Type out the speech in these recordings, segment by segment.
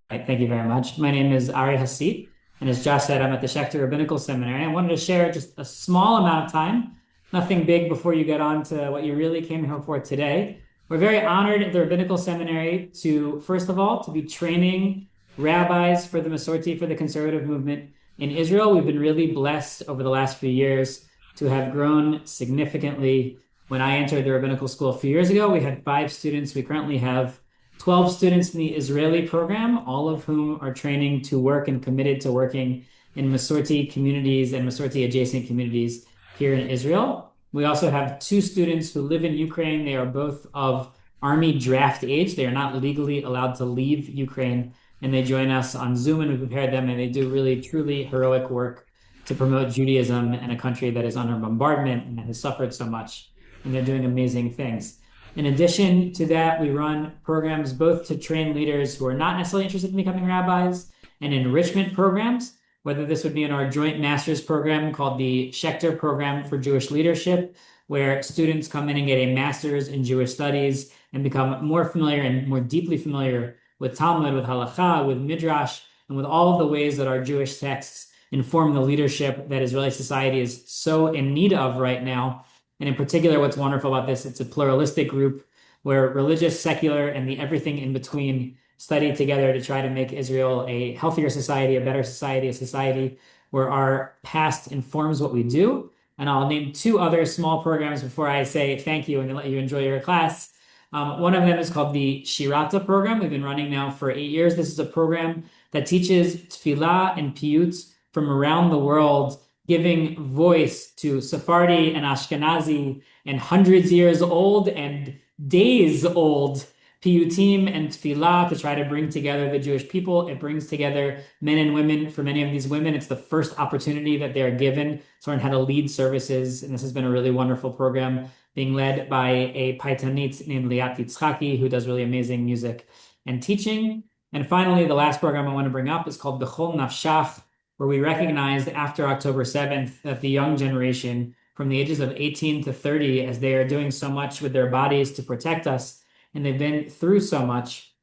Right, thank you very much. My name is Ari Hasit, and as Josh said, I'm at the Schechter Rabbinical Seminary. I wanted to share just a small amount of time, nothing big, before you get on to what you really came here for today. We're very honored at the Rabbinical Seminary to, first of all, to be training rabbis for the Masorti, for the conservative movement in Israel. We've been really blessed over the last few years to have grown significantly. When I entered the rabbinical school a few years ago, we had 5 students. We currently have 12 students in the Israeli program, all of whom are training to work and committed to working in Masorti communities and Masorti adjacent communities here in Israel. We also have 2 students who live in Ukraine. They are both of army draft age. They are not legally allowed to leave Ukraine, and they join us on Zoom, and we prepare them, and they do really, truly heroic work to promote Judaism in a country that is under bombardment and has suffered so much. And they're doing amazing things. In addition to that, we run programs both to train leaders who are not necessarily interested in becoming rabbis and enrichment programs, whether this would be in our joint master's program called the Schechter Program for Jewish Leadership, where students come in and get a master's in Jewish studies and become more familiar and more deeply familiar with Talmud, with Halakha, with Midrash, and with all of the ways that our Jewish texts inform the leadership that Israeli society is so in need of right now. And in particular, what's wonderful about this, it's a pluralistic group where religious, secular, and the everything in between study together to try to make Israel a healthier society, a better society, a society where our past informs what we do. And I'll name 2 other small programs before I say thank you and let you enjoy your class. One of them is called the Shirata program. We've been running now for 8 years. This is a program that teaches tefillah and piyut from around the world, giving voice to Sephardi and Ashkenazi and hundreds years old and days old piyutim and tefillah to try to bring together the Jewish people. It brings together men and women. For many of these women, it's the first opportunity that they are given to learn how to lead services. And this has been a really wonderful program being led by a Paitanit named Liat Yitzchaki, who does really amazing music and teaching. And finally, the last program I want to bring up is called Bechol Nafshach, where we recognized after October 7th that the young generation from the ages of 18 to 30, as they are doing so much with their bodies to protect us, and they've been through so much,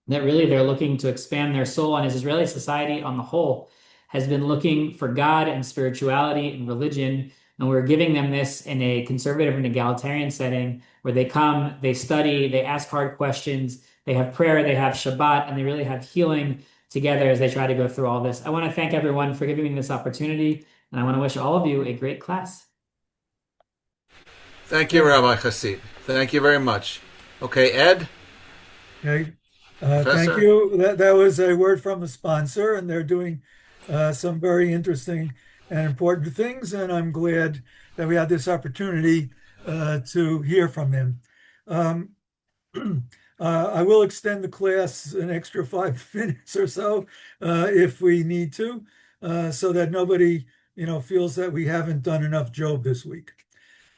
that really they're looking to expand their soul. And as Israeli society on the whole has been looking for God and spirituality and religion, and we're giving them this in a conservative and egalitarian setting where they come, they study, they ask hard questions, they have prayer, they have Shabbat, and they really have healing together as they try to go through all this. I want to thank everyone for giving me this opportunity, and I want to wish all of you a great class. Thank you, Rabbi Hasid. Thank you very much. Okay, Ed? Okay. Thank Professor? you. That was a word from the sponsor, and they're doing some very interesting and important things, and I'm glad that we had this opportunity to hear from them. Um, I will extend the class an extra 5 minutes or so if we need to, so that nobody, feels that we haven't done enough Job this week.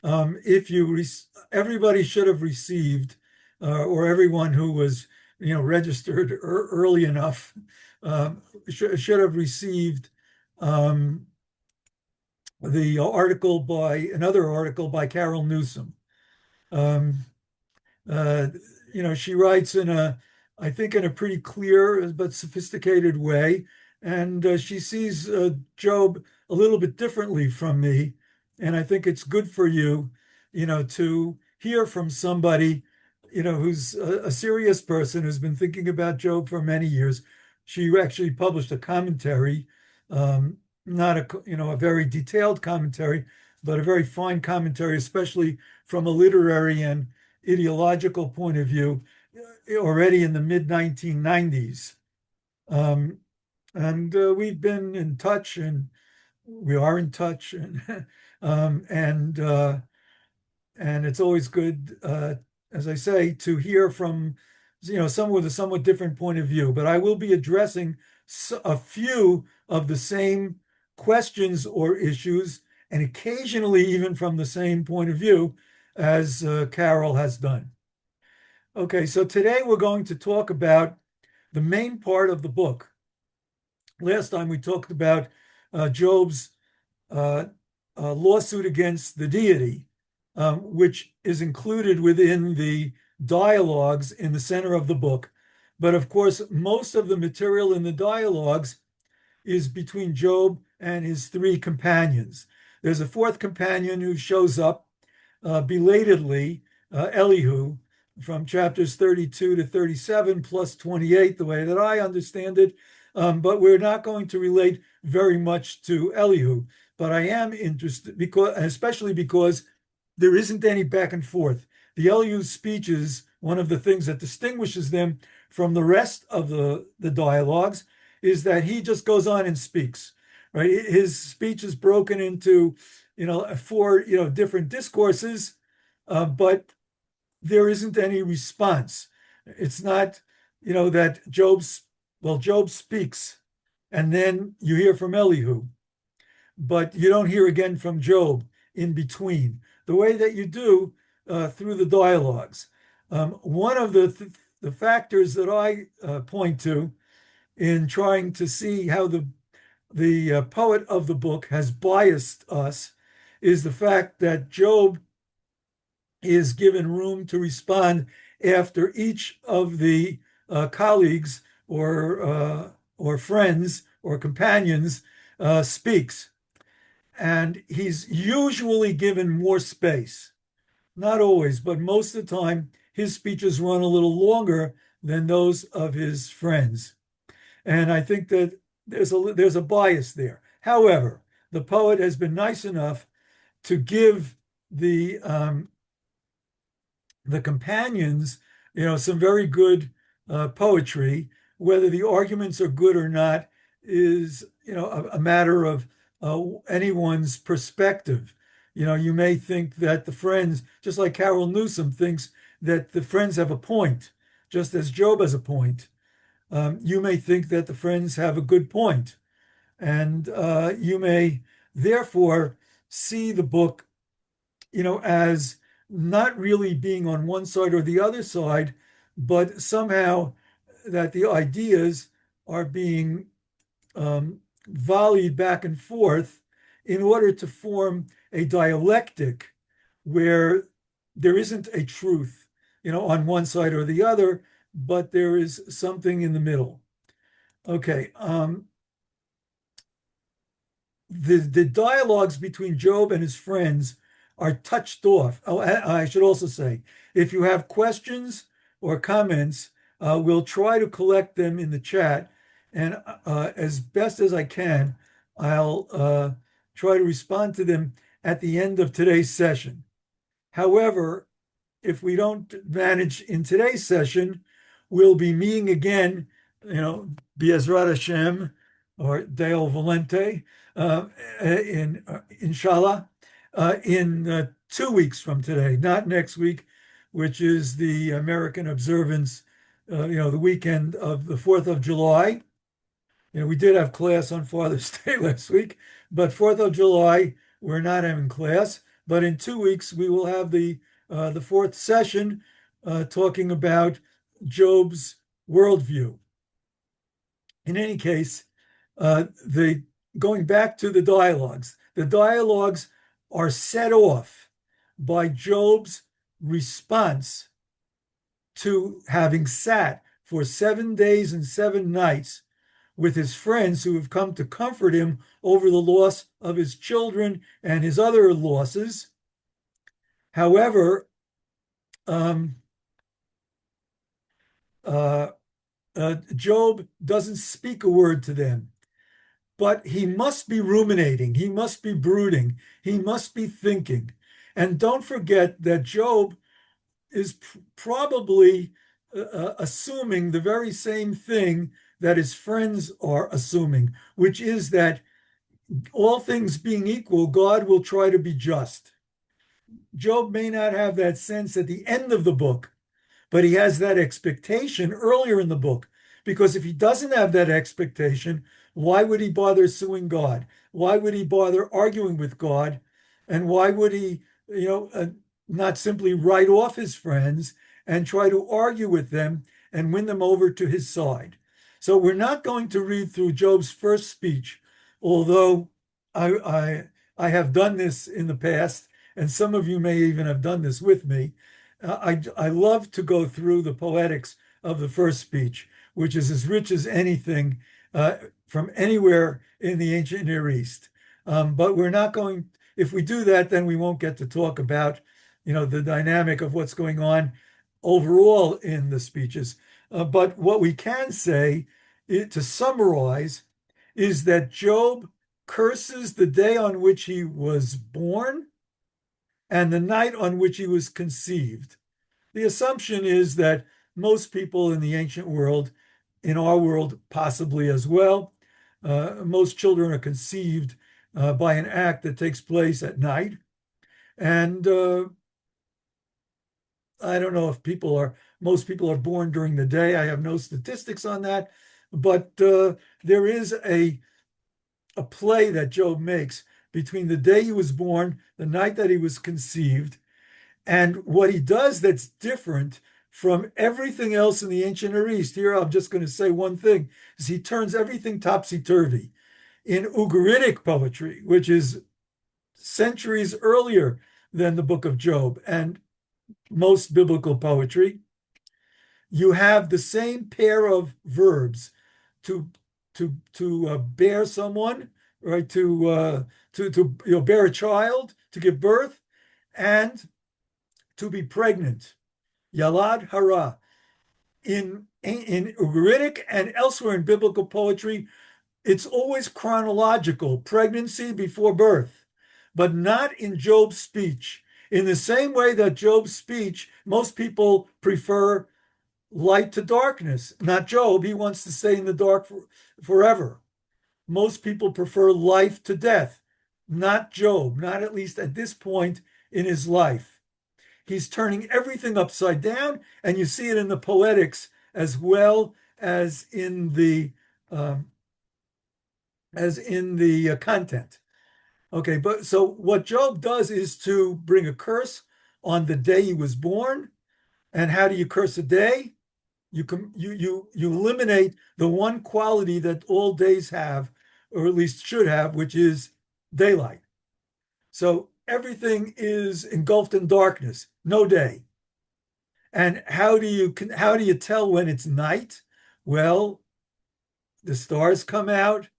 If you, everybody should have received, or everyone who was, registered early enough, should have received the another article by Carol Newsom. Um, she writes I think, in a pretty clear but sophisticated way, and she sees Job a little bit differently from me, and I think it's good for you, to hear from somebody, who's a serious person who's been thinking about Job for many years. She actually published a commentary, not a very detailed commentary, but a very fine commentary, especially from a literary and ideological point of view, already in the mid 1990s. And we've been in touch, and we are in touch, and and it's always good, as I say, to hear from someone with a somewhat different point of view. But I will be addressing a few of the same questions or issues, and occasionally even from the same point of view as Carol has done. Okay, so today we're going to talk about the main part of the book. Last time we talked about Job's lawsuit against the deity, which is included within the dialogues in the center of the book, But of course, most of the material in the dialogues is between Job and his three companions. There's a fourth companion who shows up belatedly, Elihu, from chapters 32 to 37 plus 28, the way that I understand it. But we're not going to relate very much to Elihu. But I am interested because, especially because there isn't any back and forth. The Elihu speeches, one of the things that distinguishes them from the rest of the dialogues is that he just goes on and speaks, right? His speech is broken into, four, different discourses, but there isn't any response. It's not, that Job speaks, and then you hear from Elihu, but you don't hear again from Job in between, the way that you do through the dialogues. One of the factors that I point to in trying to see how the poet of the book has biased us is the fact that Job is given room to respond after each of the colleagues or friends or companions speaks, and he's usually given more space. Not always, but most of the time, his speeches run a little longer than those of his friends. And I think that there's a bias there. However, the poet has been nice enough to give the companions, some very good poetry. Whether the arguments are good or not is, a matter of anyone's perspective. You may think that the friends, just like Carol Newsom thinks that the friends have a point, just as Job has a point. You may think that the friends have a good point, and you may therefore see the book, as not really being on one side or the other side, but somehow that the ideas are being volleyed back and forth in order to form a dialectic where there isn't a truth, on one side or the other, but there is something in the middle. Okay. The dialogues between Job and his friends are touched off. Oh, I should also say, if you have questions or comments, we'll try to collect them in the chat, and as best as I can, I'll try to respond to them at the end of today's session. However, if we don't manage in today's session, we'll be meeting again, Be'ezrat Hashem or Deo Volente, inshallah, in 2 weeks from today, not next week, which is the American observance, the weekend of the 4th of July. We did have class on Father's Day last week, but 4th of July, we're not having class. But in 2 weeks, we will have the fourth session talking about Job's worldview. In any case, going back to the dialogues are set off by Job's response to having sat for 7 days and 7 nights with his friends who have come to comfort him over the loss of his children and his other losses. However, Job doesn't speak a word to them, but he must be ruminating, he must be brooding, he must be thinking. And don't forget that Job is probably assuming the very same thing that his friends are assuming, which is that all things being equal, God will try to be just. Job may not have that sense at the end of the book, but he has that expectation earlier in the book. Because if he doesn't have that expectation, why would he bother suing God? Why would he bother arguing with God? And why would he, not simply write off his friends and try to argue with them and win them over to his side? So we're not going to read through Job's first speech, although I have done this in the past, and some of you may even have done this with me. I love to go through the poetics of the first speech, which is as rich as anything from anywhere in the ancient Near East. But we're not going, if we do that, then we won't get to talk about, the dynamic of what's going on overall in the speeches. But what we can say, to summarize, is that Job curses the day on which he was born and the night on which he was conceived. The assumption is that most people in the ancient world, in our world possibly as well, most children are conceived by an act that takes place at night. And I don't know if most people are born during the day. I have no statistics on that. But there is a play that Job makes between the day he was born, the night that he was conceived, and what he does that's different from everything else in the ancient Near East. Here, I'm just going to say one thing, is he turns everything topsy-turvy. In Ugaritic poetry, which is centuries earlier than the book of Job and most biblical poetry, you have the same pair of verbs to bear someone, right? To bear a child, to give birth, and to be pregnant. Yalad hara. In Ugaritic and elsewhere in biblical poetry, it's always chronological, pregnancy before birth, but not in Job's speech. In the same way that Job's speech, most people prefer light to darkness. Not Job. He wants to stay in the dark forever. Most people prefer life to death. Not Job, not at least at this point in his life. He's turning everything upside down, and you see it in the poetics as well um, as in the content. Okay, but so what Job does is to bring a curse on the day he was born. And how do you curse a day? You eliminate the one quality that all days have, or at least should have, which is daylight. So everything is engulfed in darkness, no day. And how do you tell when it's night? Well, the stars come out,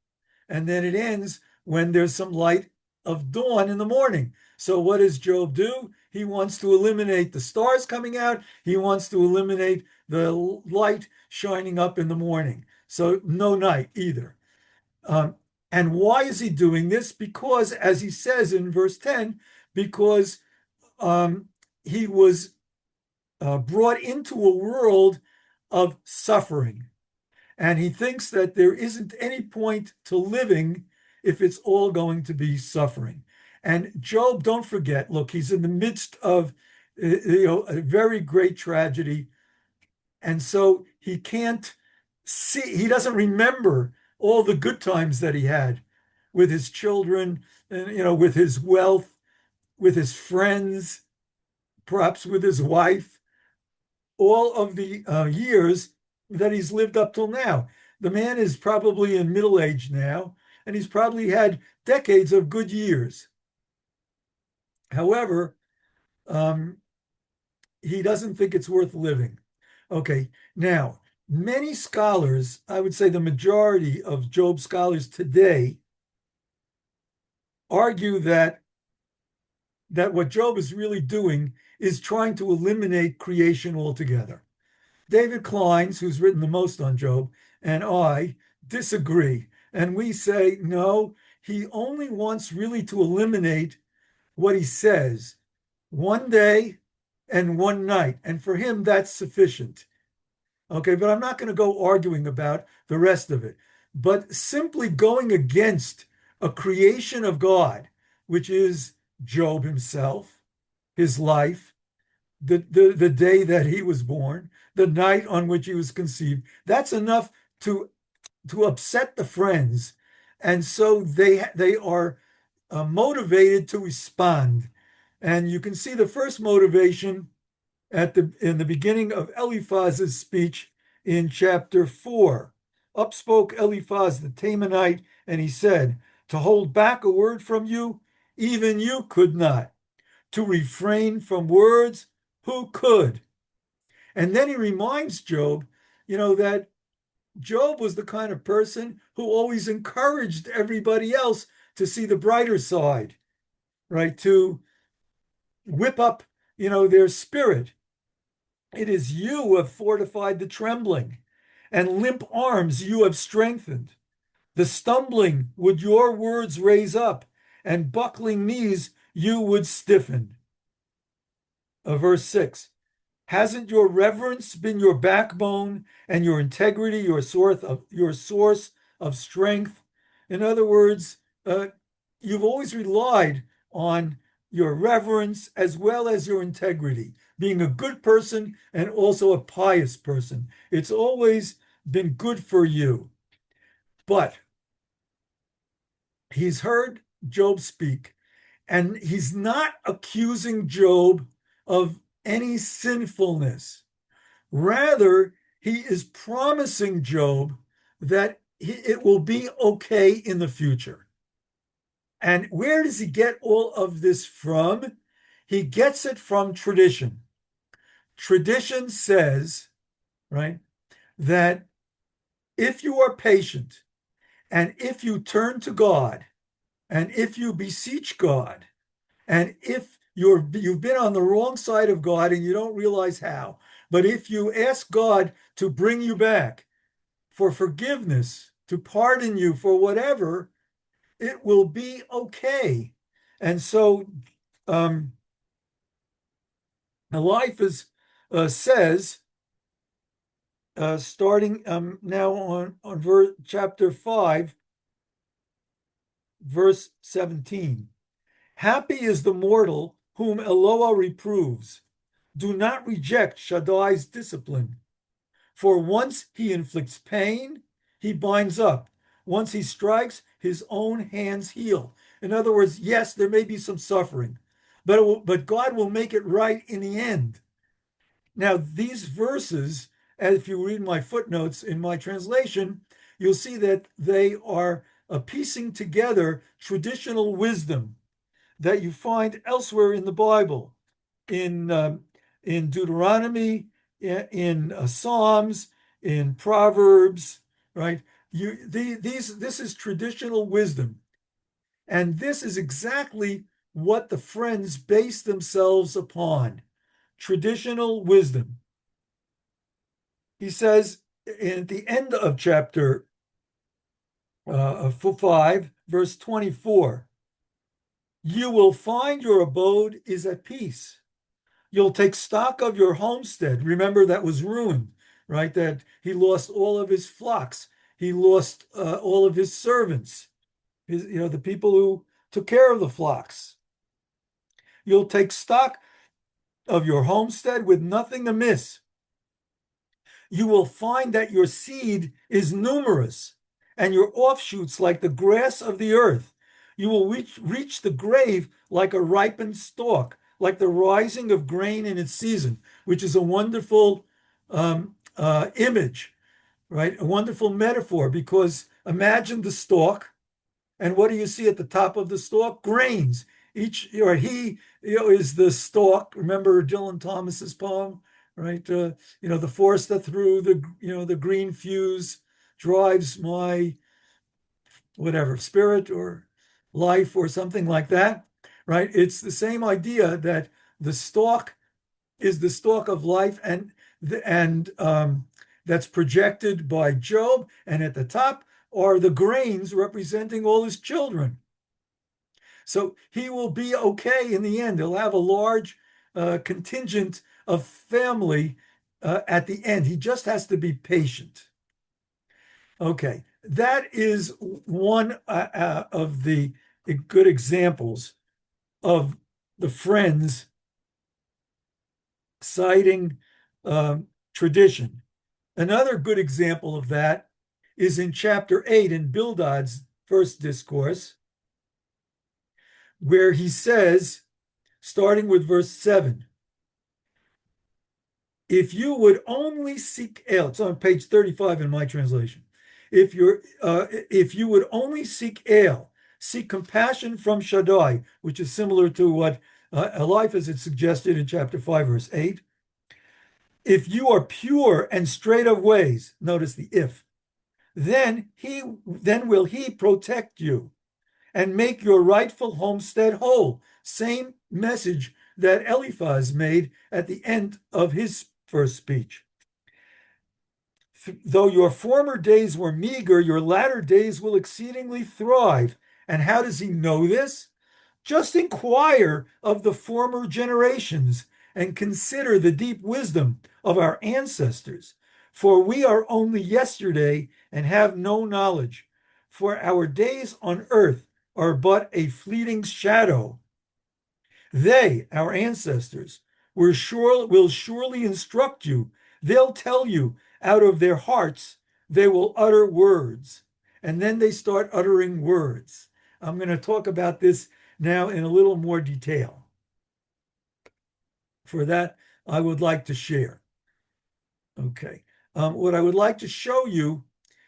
and then it ends when there's some light of dawn in the morning. So what does Job do? He wants to eliminate the stars coming out. He wants to eliminate the light shining up in the morning. So no night either. Um, and why is he doing this? Because, as he says in verse 10, because he was brought into a world of suffering. And he thinks that there isn't any point to living if it's all going to be suffering. And Job, don't forget, look, he's in the midst of a very great tragedy. And so he doesn't remember all the good times that he had with his children, and with his wealth, with his friends, perhaps with his wife, all of the years that he's lived up till now. The man is probably in middle age now, and he's probably had decades of good years. However, um, he doesn't think it's worth living. Okay, now, many scholars, I would say the majority of Job scholars today, argue that what Job is really doing is trying to eliminate creation altogether. David Kleins, who's written the most on Job, and I disagree. And we say, no, he only wants really to eliminate what he says, one day and one night. And for him, that's sufficient. Okay, but I'm not going to go arguing about the rest of it. But simply going against a creation of God, which is Job himself, his life, the day that he was born, the night on which he was conceived, that's enough to upset the friends. And so they are motivated to respond. And you can see the first motivation in the beginning of Eliphaz's speech in chapter 4. Up spoke Eliphaz the Temanite, and he said, "To hold back a word from you, even you could not. To refrain from words, who could? And then he reminds Job, that Job was the kind of person who always encouraged everybody else to see the brighter side, right? To whip up, their spirit. It is you who have fortified the trembling, and limp arms you have strengthened. The stumbling would your words raise up, and buckling knees you would stiffen. Verse 6. Hasn't your reverence been your backbone and your integrity your source of strength? In other words, you've always relied on your reverence as well as your integrity, being a good person and also a pious person. It's always been good for you. But he's heard Job speak, and he's not accusing Job of any sinfulness. Rather, he is promising Job that it will be okay in the future. And where does he get all of this from? He gets it from tradition. Tradition says, right, that if you are patient and if you turn to God and if you beseech God and if you've been on the wrong side of God and you don't realize how, but if you ask God to bring you back for forgiveness, to pardon you for whatever, it will be okay. And so um, Eliphaz says, starting now on chapter 5, verse 17. Happy is the mortal whom Eloah reproves. Do not reject Shaddai's discipline. For once he inflicts pain, he binds up. Once he strikes, his own hands heal. In other words, yes, there may be some suffering, but God will make it right in the end. Now, these verses, if you read my footnotes in my translation, you'll see that they are piecing together traditional wisdom that you find elsewhere in the Bible, in in Deuteronomy, in Psalms, in Proverbs, right? This is traditional wisdom, and this is exactly what the Friends base themselves upon: traditional wisdom. He says at the end of chapter 5, verse 24, you will find your abode is at peace. You'll take stock of your homestead. Remember, that was ruined, right? That he lost all of his flocks. He lost all of his servants, the people who took care of the flocks. You'll take stock of your homestead with nothing amiss. You will find that your seed is numerous and your offshoots like the grass of the earth. You will reach the grave like a ripened stalk, like the rising of grain in its season, which is a wonderful image, right? A wonderful metaphor, because imagine the stalk, and what do you see at the top of the stalk? Grains. He is the stalk. Remember Dylan Thomas's poem, right? The force that through the green fuse drives my whatever spirit or life or something like that, right? It's the same idea that the stalk is the stalk of life, and that's projected by Job, and at the top are the grains representing all his children. So he will be okay in the end. He'll have a large contingent of family at the end. He just has to be patient. Okay, that is one of the good examples of the Friends citing tradition. Another good example of that is in chapter 8 in Bildad's first discourse, where he says, starting with verse 7, if you would only seek El, it's on page 35 in my translation. If you would only seek El, seek compassion from Shaddai, which is similar to what Eliphaz had suggested in chapter 5, verse 8. If you are pure and straight of ways, notice the if, then will he protect you and make your rightful homestead whole. Same message that Eliphaz made at the end of his first speech. Though your former days were meager, your latter days will exceedingly thrive. And how does he know this? Just inquire of the former generations and consider the deep wisdom of our ancestors. For we are only yesterday and have no knowledge. For our days on earth are but a fleeting shadow. They, our ancestors, will surely instruct you. They'll tell you out of their hearts, they will utter words. And then they start uttering words. I'm going to talk about this now in a little more detail. For that, I would like to share. Okay. What I would like to show you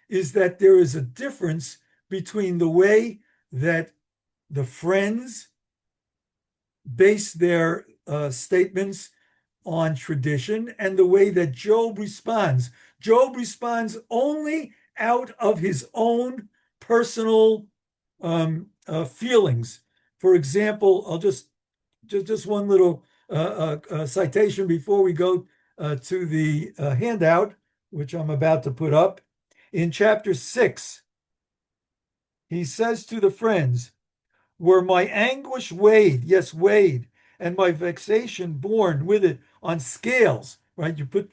is that there is a difference between the way that the friends base their statements on tradition and the way that Job responds. Job responds only out of his own personal feelings. For example, I'll just one little citation before we go to the handout, which I'm about to put up. In chapter 6, he says to the friends, were my anguish weighed, yes, weighed, and my vexation borne with it on scales, right? You put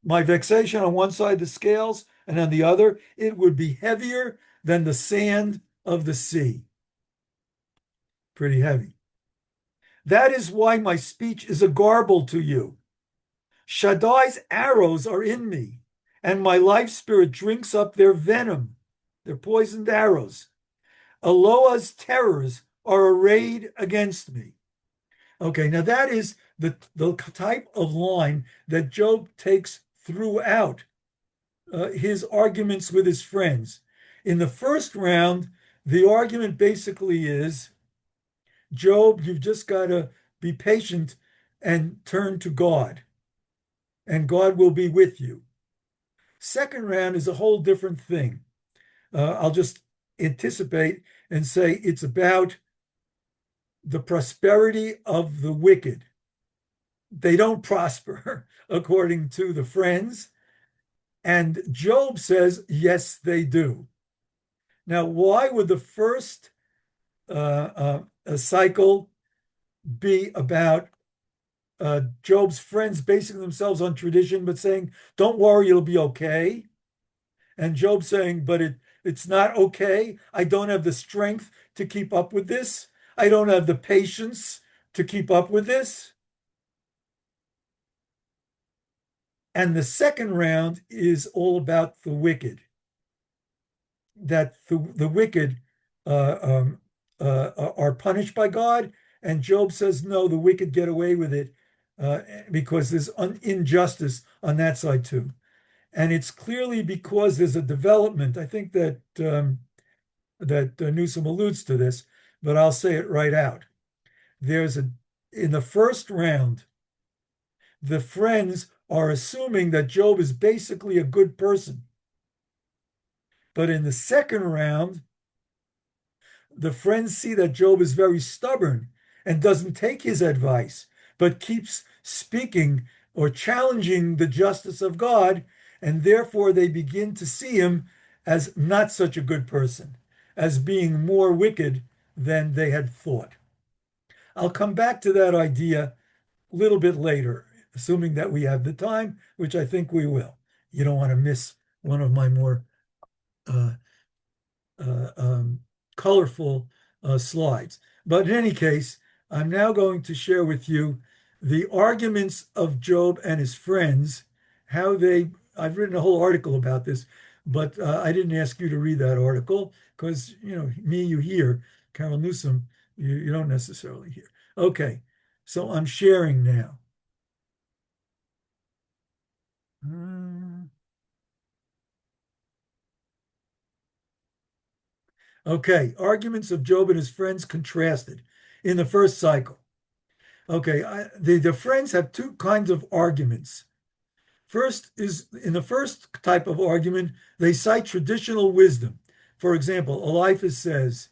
my vexation on one side, the scales, and on the other, it would be heavier than the sand of the sea. Pretty heavy. That is why my speech is a garble to you. Shaddai's arrows are in me, and my life spirit drinks up their venom, their poisoned arrows. Eloah's terrors are arrayed against me. Okay, now that is the type of line that Job takes throughout his arguments with his friends. In the first round, the argument basically is, Job, you've just got to be patient and turn to God, and God will be with you. Second round is a whole different thing. I'll just anticipate and say it's about the prosperity of the wicked. They don't prosper, according to the friends. And Job says, yes, they do. Now, why would the first cycle be about Job's friends basing themselves on tradition, but saying, don't worry, it'll be okay? And Job saying, but it's not okay. I don't have the strength to keep up with this. I don't have the patience to keep up with this. And the second round is all about the wicked, that the wicked are punished by God. And Job says, no, the wicked get away with it because there's injustice on that side too. And it's clearly because there's a development. I think that Newsom alludes to this, but I'll say it right out. In the first round, the friends are assuming that Job is basically a good person. But in the second round, the friends see that Job is very stubborn and doesn't take his advice, but keeps speaking or challenging the justice of God, and therefore they begin to see him as not such a good person, as being more wicked than they had thought. I'll come back to that idea a little bit later, assuming that we have the time, which I think we will. You don't want to miss one of my more uh, colorful slides. But in any case, I'm now going to share with you the arguments of Job and his friends, I've written a whole article about this, but I didn't ask you to read that article because, me, you hear, Carol Newsom, you don't necessarily hear. Okay, so I'm sharing now. Okay, arguments of Job and his friends contrasted in the first cycle. Okay, the friends have two kinds of arguments. First is in the first type of argument, they cite traditional wisdom. For example, Eliphaz says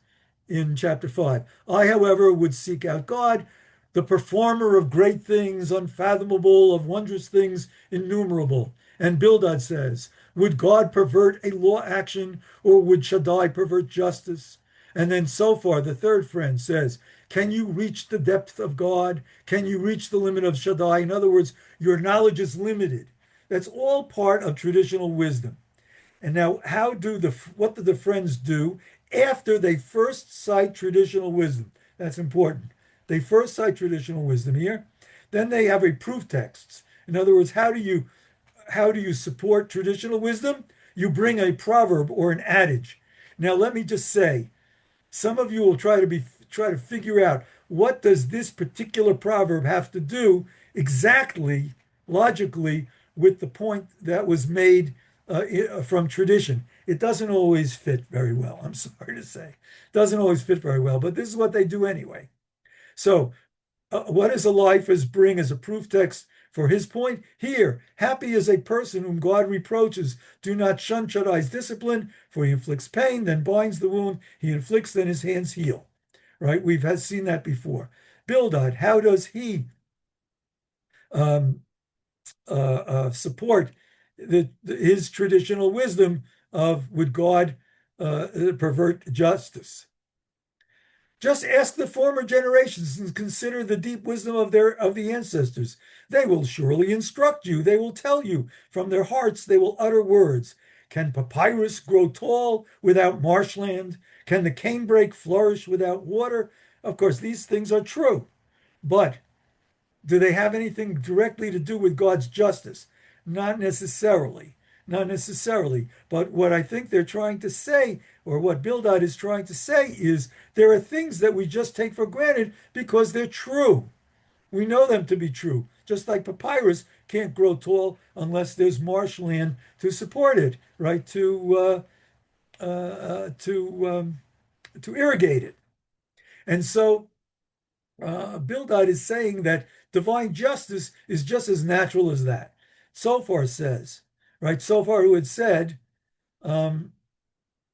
in chapter 5, I, however, would seek out God, the performer of great things, unfathomable, of wondrous things, innumerable. And Bildad says, would God pervert a law action, or would Shaddai pervert justice? And then Sophar, the third friend, says, can you reach the depth of God? Can you reach the limit of Shaddai? In other words, your knowledge is limited. That's all part of traditional wisdom. And now, what do the friends do after they first cite traditional wisdom? That's important. They first cite traditional wisdom here. Then they have a proof text. In other words, how do you support traditional wisdom? You bring a proverb or an adage. Now, let me just say, some of you will try to figure out what does this particular proverb have to do exactly logically with the point that was made from tradition. It doesn't always fit very well. I'm sorry to say, it doesn't always fit very well, but this is what they do anyway. So, what does Eliphaz bring as a proof text for his point? Here, happy is a person whom God reproaches. Do not shun Shaddai's discipline, for he inflicts pain, then binds the wound. He inflicts, then his hands heal. Right? We've seen that before. Bildad, how does he um, support his traditional wisdom of would God pervert justice? Just ask the former generations and consider the deep wisdom of the ancestors. They will surely instruct you. They will tell you. From their hearts they will utter words. Can papyrus grow tall without marshland? Can the canebrake flourish without water? Of course, these things are true. But do they have anything directly to do with God's justice? Not necessarily. Not necessarily. But what I think they're trying to say, or what Bildad is trying to say, is there are things that we just take for granted because they're true. We know them to be true. Just like papyrus can't grow tall unless there's marshland to support it, right? To irrigate it. And so Bildad is saying that divine justice is just as natural as that. Sophar says, right? Sophar, who had said, um,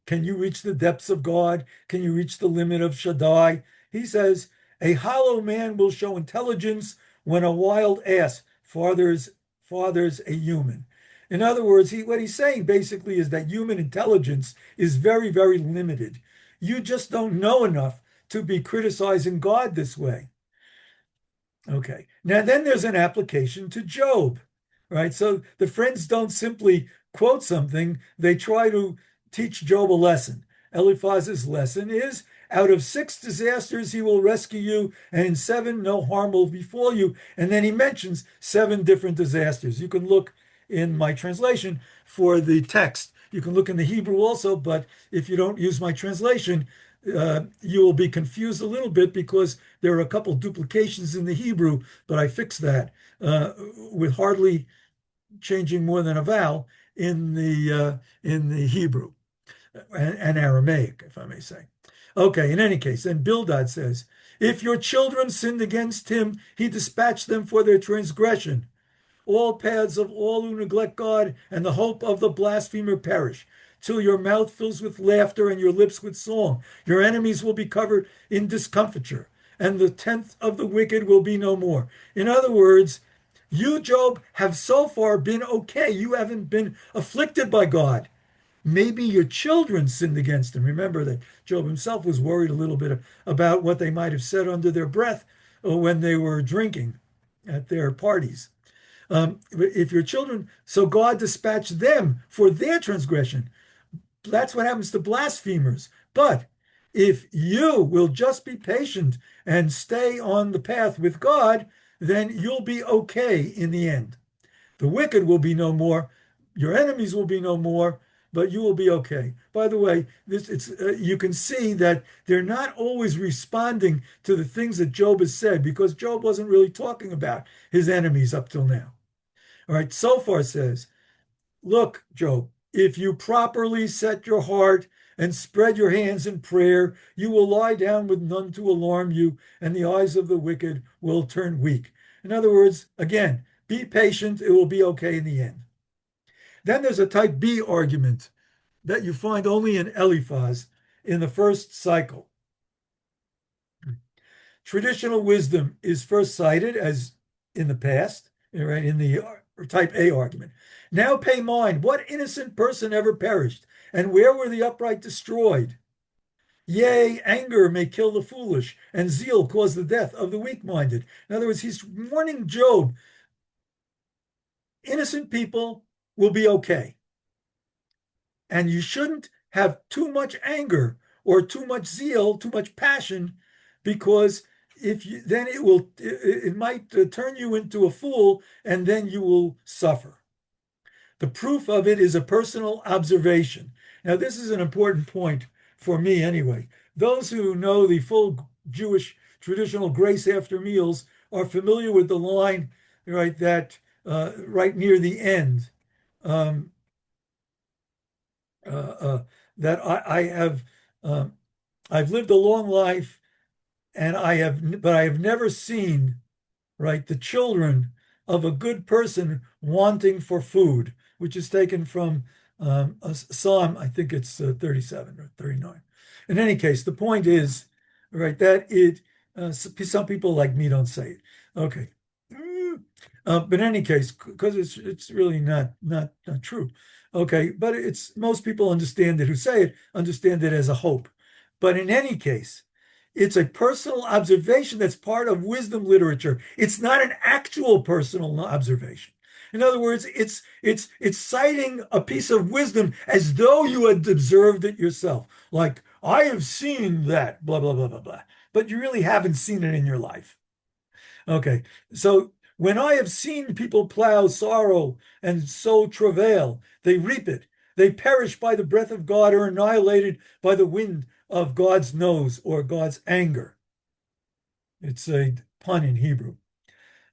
can you reach the depths of God? Can you reach the limit of Shaddai? He says, a hollow man will show intelligence when a wild ass fathers a human. In other words, what he's saying basically is that human intelligence is very, very limited. You just don't know enough to be criticizing God this way. Okay. Now, then there's an application to Job, right? So the friends don't simply quote something, they try to teach Job a lesson. Eliphaz's lesson is out of 6 disasters, he will rescue you, and in 7, no harm will befall you. And then he mentions 7 different disasters. You can look in my translation for the text. You can look in the Hebrew also, but if you don't use my translation, you will be confused a little bit because there are a couple duplications in the Hebrew, but I fixed that with hardly changing more than a vowel in the Hebrew and Aramaic, if I may say. Okay, in any case, then Bildad says, if your children sinned against him, he dispatched them for their transgression. All paths of all who neglect God and the hope of the blasphemer perish, till your mouth fills with laughter and your lips with song. Your enemies will be covered in discomfiture, and the tenth of the wicked will be no more. In other words, you, Job, have so far been okay. You haven't been afflicted by God. Maybe your children sinned against him. Remember that Job himself was worried a little bit about what they might have said under their breath when they were drinking at their parties. If your children, so God dispatched them for their transgression. That's what happens to blasphemers. But if you will just be patient and stay on the path with God, then you'll be okay in the end. The wicked will be no more, your enemies will be no more, but you will be okay. By the way, you can see that they're not always responding to the things that Job has said because Job wasn't really talking about his enemies up till now. All right, Sophar says, look, Job, if you properly set your heart and spread your hands in prayer, you will lie down with none to alarm you, and the eyes of the wicked will turn weak. In other words, again, Be patient. It will be okay in the end. Then there's a type B argument that you find only in Eliphaz in the first cycle. Traditional wisdom is first cited as in the past, right, in the type A argument. Now pay mind, what innocent person ever perished? And where were the upright destroyed? Yea, anger may kill the foolish, and zeal cause the death of the weak-minded. In other words, he's warning Job, innocent people will be okay. And you shouldn't have too much anger or too much zeal, too much passion, because if you then it might turn you into a fool, and then you will suffer. The proof of it is a personal observation. Now, this is an important point for me anyway. Those who know the full Jewish traditional grace after meals are familiar with the line, right, that right near the end, um, uh, uh, that I have, I've lived a long life, and but I have never seen, right, the children of a good person wanting for food, which is taken from a Psalm, I think it's 37 or 39. In any case, the point is, right, that some people like me don't say it. Okay. But in any case, because it's really not true. Okay, but it's most people understand it who say it understand it as a hope. But in any case, it's a personal observation that's part of wisdom literature. It's not an actual personal observation. In other words, it's citing a piece of wisdom as though you had observed it yourself. Like, I have seen that, blah, blah, blah, blah, blah. But you really haven't seen it in your life. Okay, so when I have seen people plow sorrow and sow travail, they reap it. They perish by the breath of God or annihilated by the wind of God's nose or God's anger. It's a pun in Hebrew.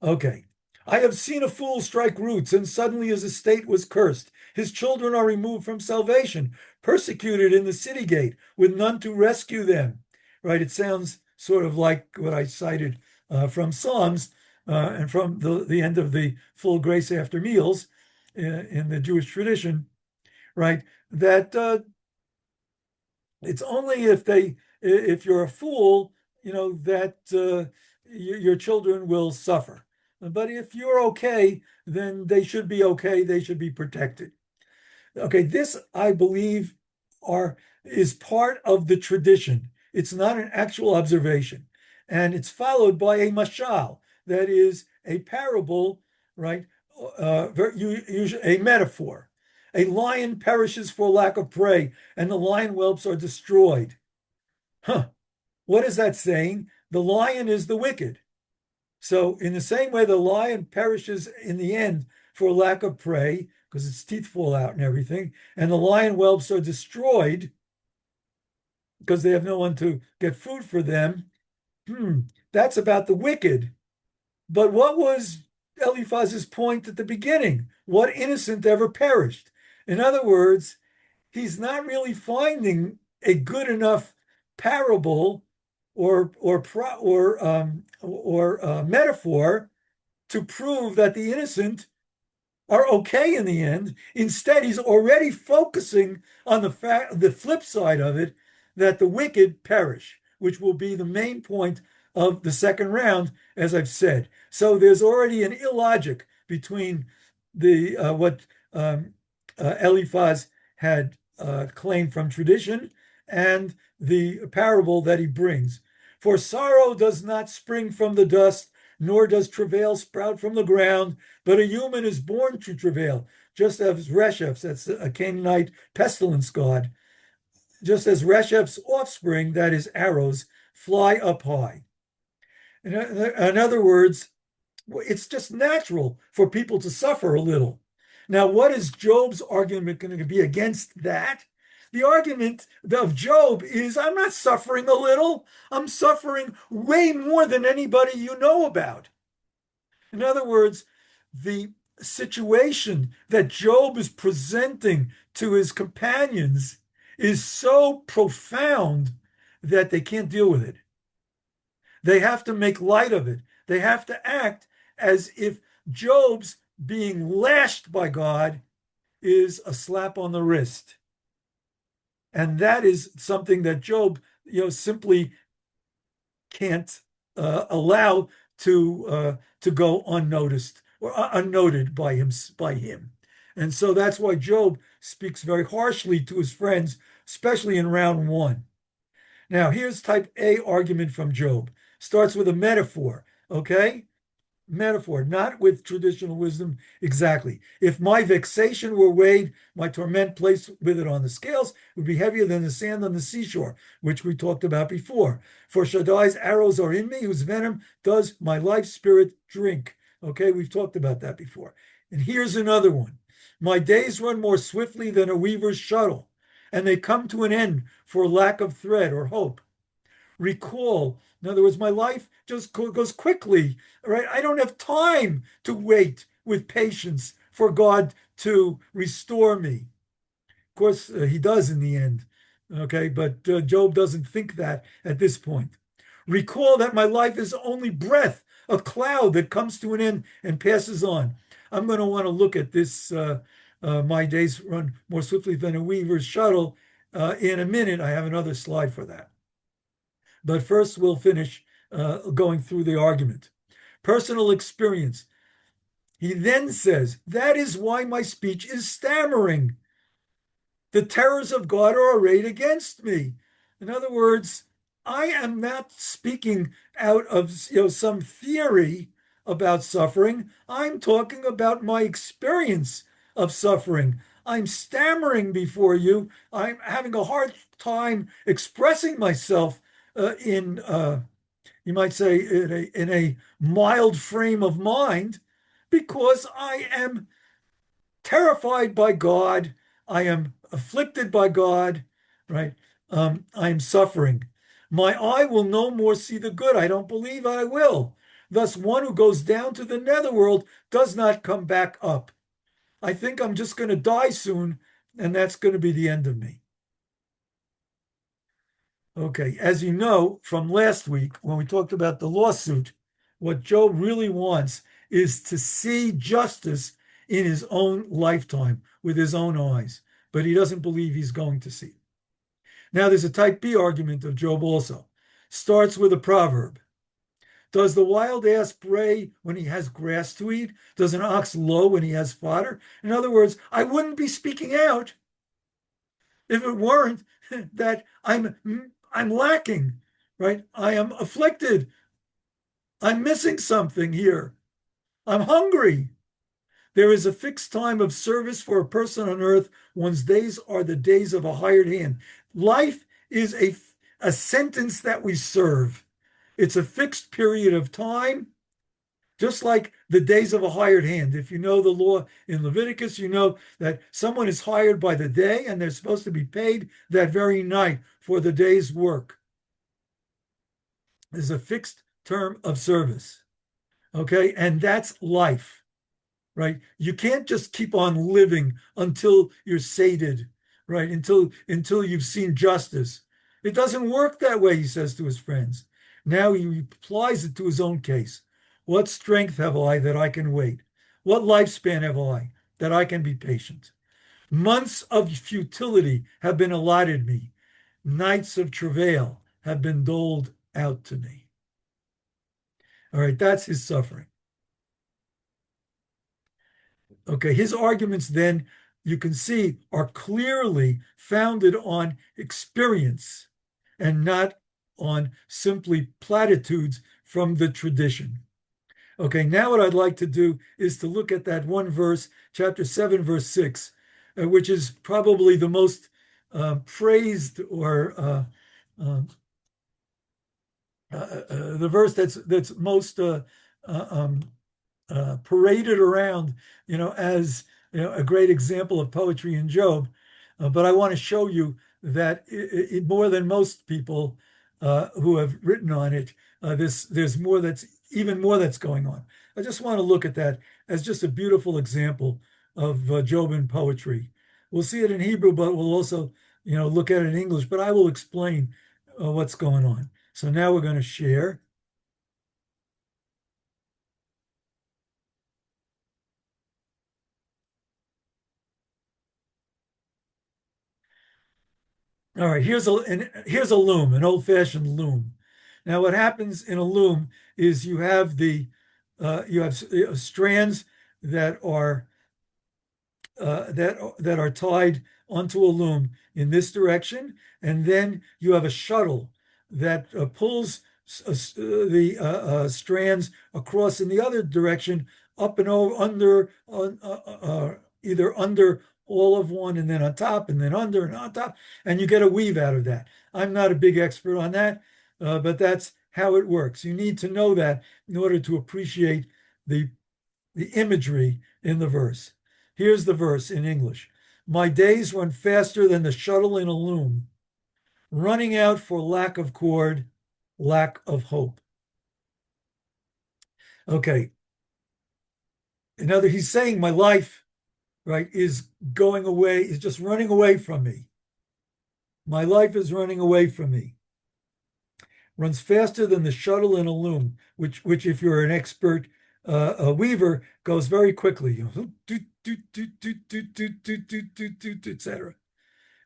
Okay. I have seen a fool strike roots, and suddenly his estate was cursed. His children are removed from salvation, persecuted in the city gate, with none to rescue them. Right? It sounds sort of like what I cited from Psalms and from the end of the full grace after meals in the Jewish tradition, right? That it's only if you're a fool, that your children will suffer. But if you're okay, then they should be okay. They should be protected. Okay, this I believe is part of the tradition. It's not an actual observation, and it's followed by a mashal, that is a parable, right? A metaphor. A lion perishes for lack of prey, and the lion whelps are destroyed. Huh. What is that saying? The lion is the wicked. So, in the same way, the lion perishes in the end for lack of prey, because its teeth fall out and everything, and the lion whelps are destroyed because they have no one to get food for them. That's about the wicked. But what was Eliphaz's point at the beginning? What innocent ever perished? In other words, he's not really finding a good enough parable or metaphor to prove that the innocent are okay in the end. Instead, he's already focusing on the flip side of it, that the wicked perish, which will be the main point of the second round, as I've said. So there's already an illogic between the what Eliphaz had claimed from tradition and the parable that he brings. For sorrow does not spring from the dust, nor does travail sprout from the ground, but a human is born to travail, just as Resheph, that's a Canaanite pestilence god, just as Reshef's offspring, that is arrows, fly up high. In other words, it's just natural for people to suffer a little. Now, what is Job's argument going to be against that? The argument of Job is, I'm not suffering a little. I'm suffering way more than anybody you know about. In other words, the situation that Job is presenting to his companions is so profound that they can't deal with it. They have to make light of it. They have to act as if Job's being lashed by God is a slap on the wrist. And that is something that Job, simply can't allow to go unnoticed or unnoted by him. And so that's why Job speaks very harshly to his friends, especially in round one. Now, here's type A argument from Job. Starts with a metaphor, okay? Metaphor, not with traditional wisdom exactly. If my vexation were weighed, my torment placed with it on the scales would be heavier than the sand on the seashore, which we talked about before. For Shaddai's arrows are in me, whose venom does my life spirit drink. Okay, we've talked about that before. And here's another one. My days run more swiftly than a weaver's shuttle, and they come to an end for lack of thread or hope. Recall. In other words, my life just goes quickly, right? I don't have time to wait with patience for God to restore me. Of course, he does in the end, okay? But Job doesn't think that at this point. Recall that my life is only breath, a cloud that comes to an end and passes on. I'm going to want to look at this. My days run more swiftly than a weaver's shuttle in a minute. I have another slide for that. But first, we'll finish going through the argument. Personal experience. He then says, that is why my speech is stammering. The terrors of God are arrayed against me. In other words, I am not speaking out of some theory about suffering. I'm talking about my experience of suffering. I'm stammering before you. I'm having a hard time expressing myself in you might say in a mild frame of mind because I am terrified by God. I am afflicted by God, right? I am suffering. My eye will no more see the good. I don't believe I will. Thus, one who goes down to the netherworld does not come back up. I think I'm just going to die soon, and that's going to be the end of me. Okay, as you know from last week when we talked about the lawsuit, what Job really wants is to see justice in his own lifetime with his own eyes, but he doesn't believe he's going to see it. Now, there's a type B argument of Job also. Starts with a proverb. Does the wild ass bray when he has grass to eat? Does an ox low when he has fodder? In other words, I wouldn't be speaking out if it weren't that I'm lacking, right? I am afflicted. I'm missing something here. I'm hungry. There is a fixed time of service for a person on earth. One's days are the days of a hired hand. Life is a sentence that we serve. It's a fixed period of time, just like the days of a hired hand. If you know the law in Leviticus, you know that someone is hired by the day and they're supposed to be paid that very night for the day's work. There's a fixed term of service. Okay. And that's life, right? You can't just keep on living until you're sated, right? Until you've seen justice. It doesn't work that way, he says to his friends. Now he applies it to his own case. What strength have I that I can wait? What lifespan have I that I can be patient? Months of futility have been allotted me. Nights of travail have been doled out to me. All right, that's his suffering. Okay, his arguments then, you can see, are clearly founded on experience and not on simply platitudes from the tradition. Okay, now what I'd like to do is to look at that one verse, chapter 7, verse 6, which is probably the most praised or the verse that's most paraded around, as a great example of poetry in Job. But I want to show you that more than most people who have written on it, there's more that's even more that's going on. I just want to look at that as just a beautiful example of Job in poetry. We'll see it in Hebrew, but we'll also, look at it in English. But I will explain what's going on. So now we're going to share. All right, here's a loom, an old-fashioned loom. Now, what happens in a loom is you have strands that are that are tied onto a loom in this direction, and then you have a shuttle that pulls strands across in the other direction, up and over under either under all of one and then on top and then under and on top, and you get a weave out of that. I'm not a big expert on that, but that's how it works. You need to know that in order to appreciate the the imagery in the verse. Here's the verse in English. My days run faster than the shuttle in a loom, running out for lack of cord, lack of hope. Okay. He's saying my life, right, is going away, is just running away from me. My life is running away from me. Runs faster than the shuttle in a loom, which if you're an expert a weaver, goes very quickly, etc.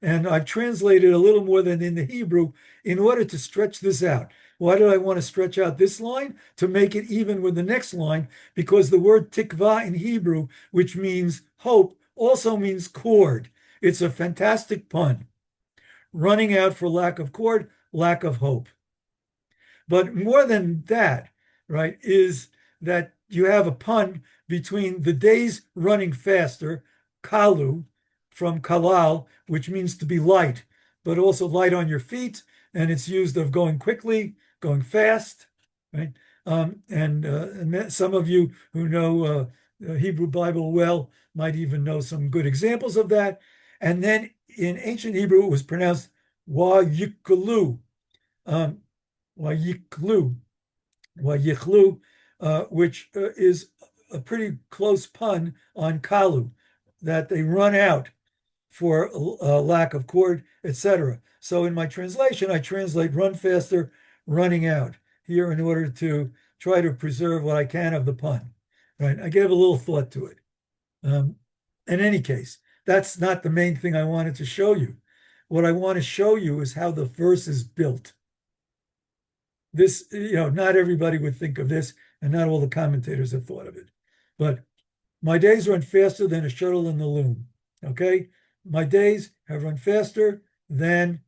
And I've translated a little more than in the Hebrew in order to stretch this out. Why did I want to stretch out this line? To make it even with the next line, because the word tikva in Hebrew, which means hope, also means cord. It's a fantastic pun. Running out for lack of cord, lack of hope. But more than that, right, is that you have a pun between the days running faster, kalu, from kalal, which means to be light, but also light on your feet, and it's used of going quickly, going fast, right? And some of you who know Hebrew Bible well might even know some good examples of that. And then in ancient Hebrew, it was pronounced wa yikalu, Wayiklu, Wayichlu, which is a pretty close pun on Kalu, that they run out for lack of cord, etc. So in my translation, I translate run faster, running out here in order to try to preserve what I can of the pun. Right? I gave a little thought to it. In any case, that's not the main thing I wanted to show you. What I want to show you is how the verse is built. This, not everybody would think of this, and not all the commentators have thought of it. But my days run faster than a shuttle in the loom. Okay? My days have run faster than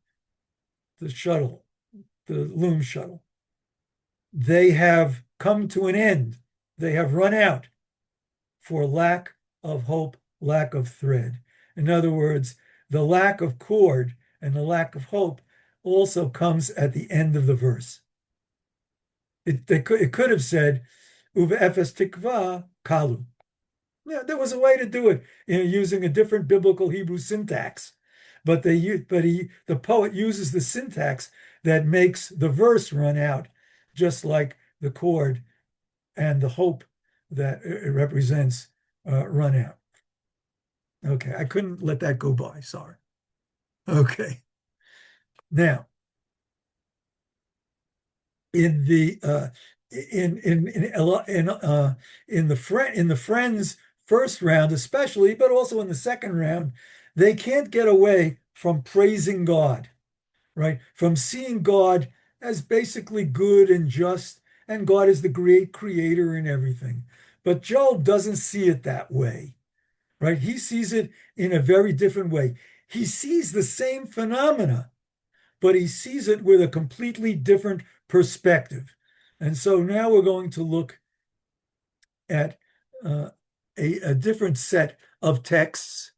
the shuttle, the loom shuttle. They have come to an end. They have run out for lack of hope, lack of thread. In other words, the lack of cord and the lack of hope also comes at the end of the verse. It could have said, Uva efes tikva kalu. Yeah, there was a way to do it, using a different biblical Hebrew syntax. But the poet uses the syntax that makes the verse run out, just like the chord and the hope that it represents run out. Okay, I couldn't let that go by. Sorry. Okay. Now, in the in the Friends first round, especially, but also in the second round, they can't get away from praising God, right? From seeing God as basically good and just, and God is the great creator and everything. But Job doesn't see it that way, right? He sees it in a very different way. He sees the same phenomena, but he sees it with a completely different perspective. And so now we're going to look at a different set of texts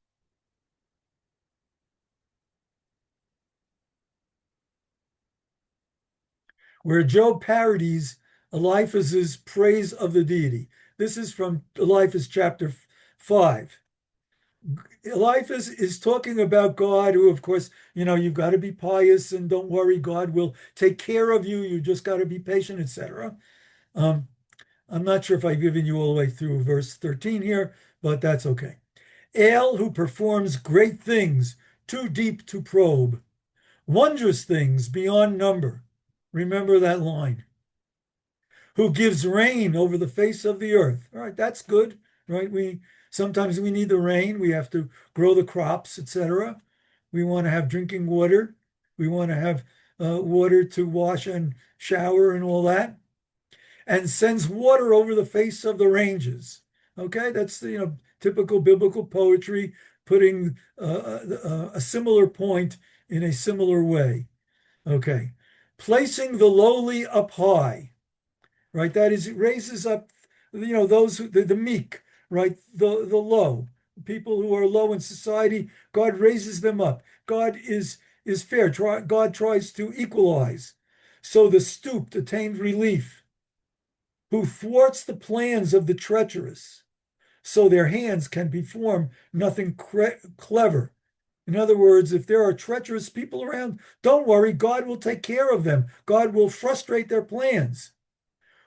where Job parodies Eliphaz's praise of the deity. This is from Eliphaz chapter 5. Eliphaz is talking about God, who, of course, you've got to be pious and don't worry, God will take care of you. You just got to be patient, etc. I'm not sure if I've given you all the way through verse 13 here, but that's okay. El, who performs great things too deep to probe, wondrous things beyond number. Remember that line. Who gives rain over the face of the earth. All right, that's good, right? Sometimes we need the rain. We have to grow the crops, etc. We want to have drinking water. We want to have water to wash and shower and all that, and sends water over the face of the ranges. Okay, that's the typical biblical poetry, putting a similar point in a similar way. Okay, placing the lowly up high, right? That is, it raises up, those who, the meek, right? The low, people who are low in society. God raises them up. God is fair. God tries to equalize. So the stooped attained relief, who thwarts the plans of the treacherous, so their hands can perform nothing clever. In other words, if there are treacherous people around, don't worry, God will take care of them. God will frustrate their plans.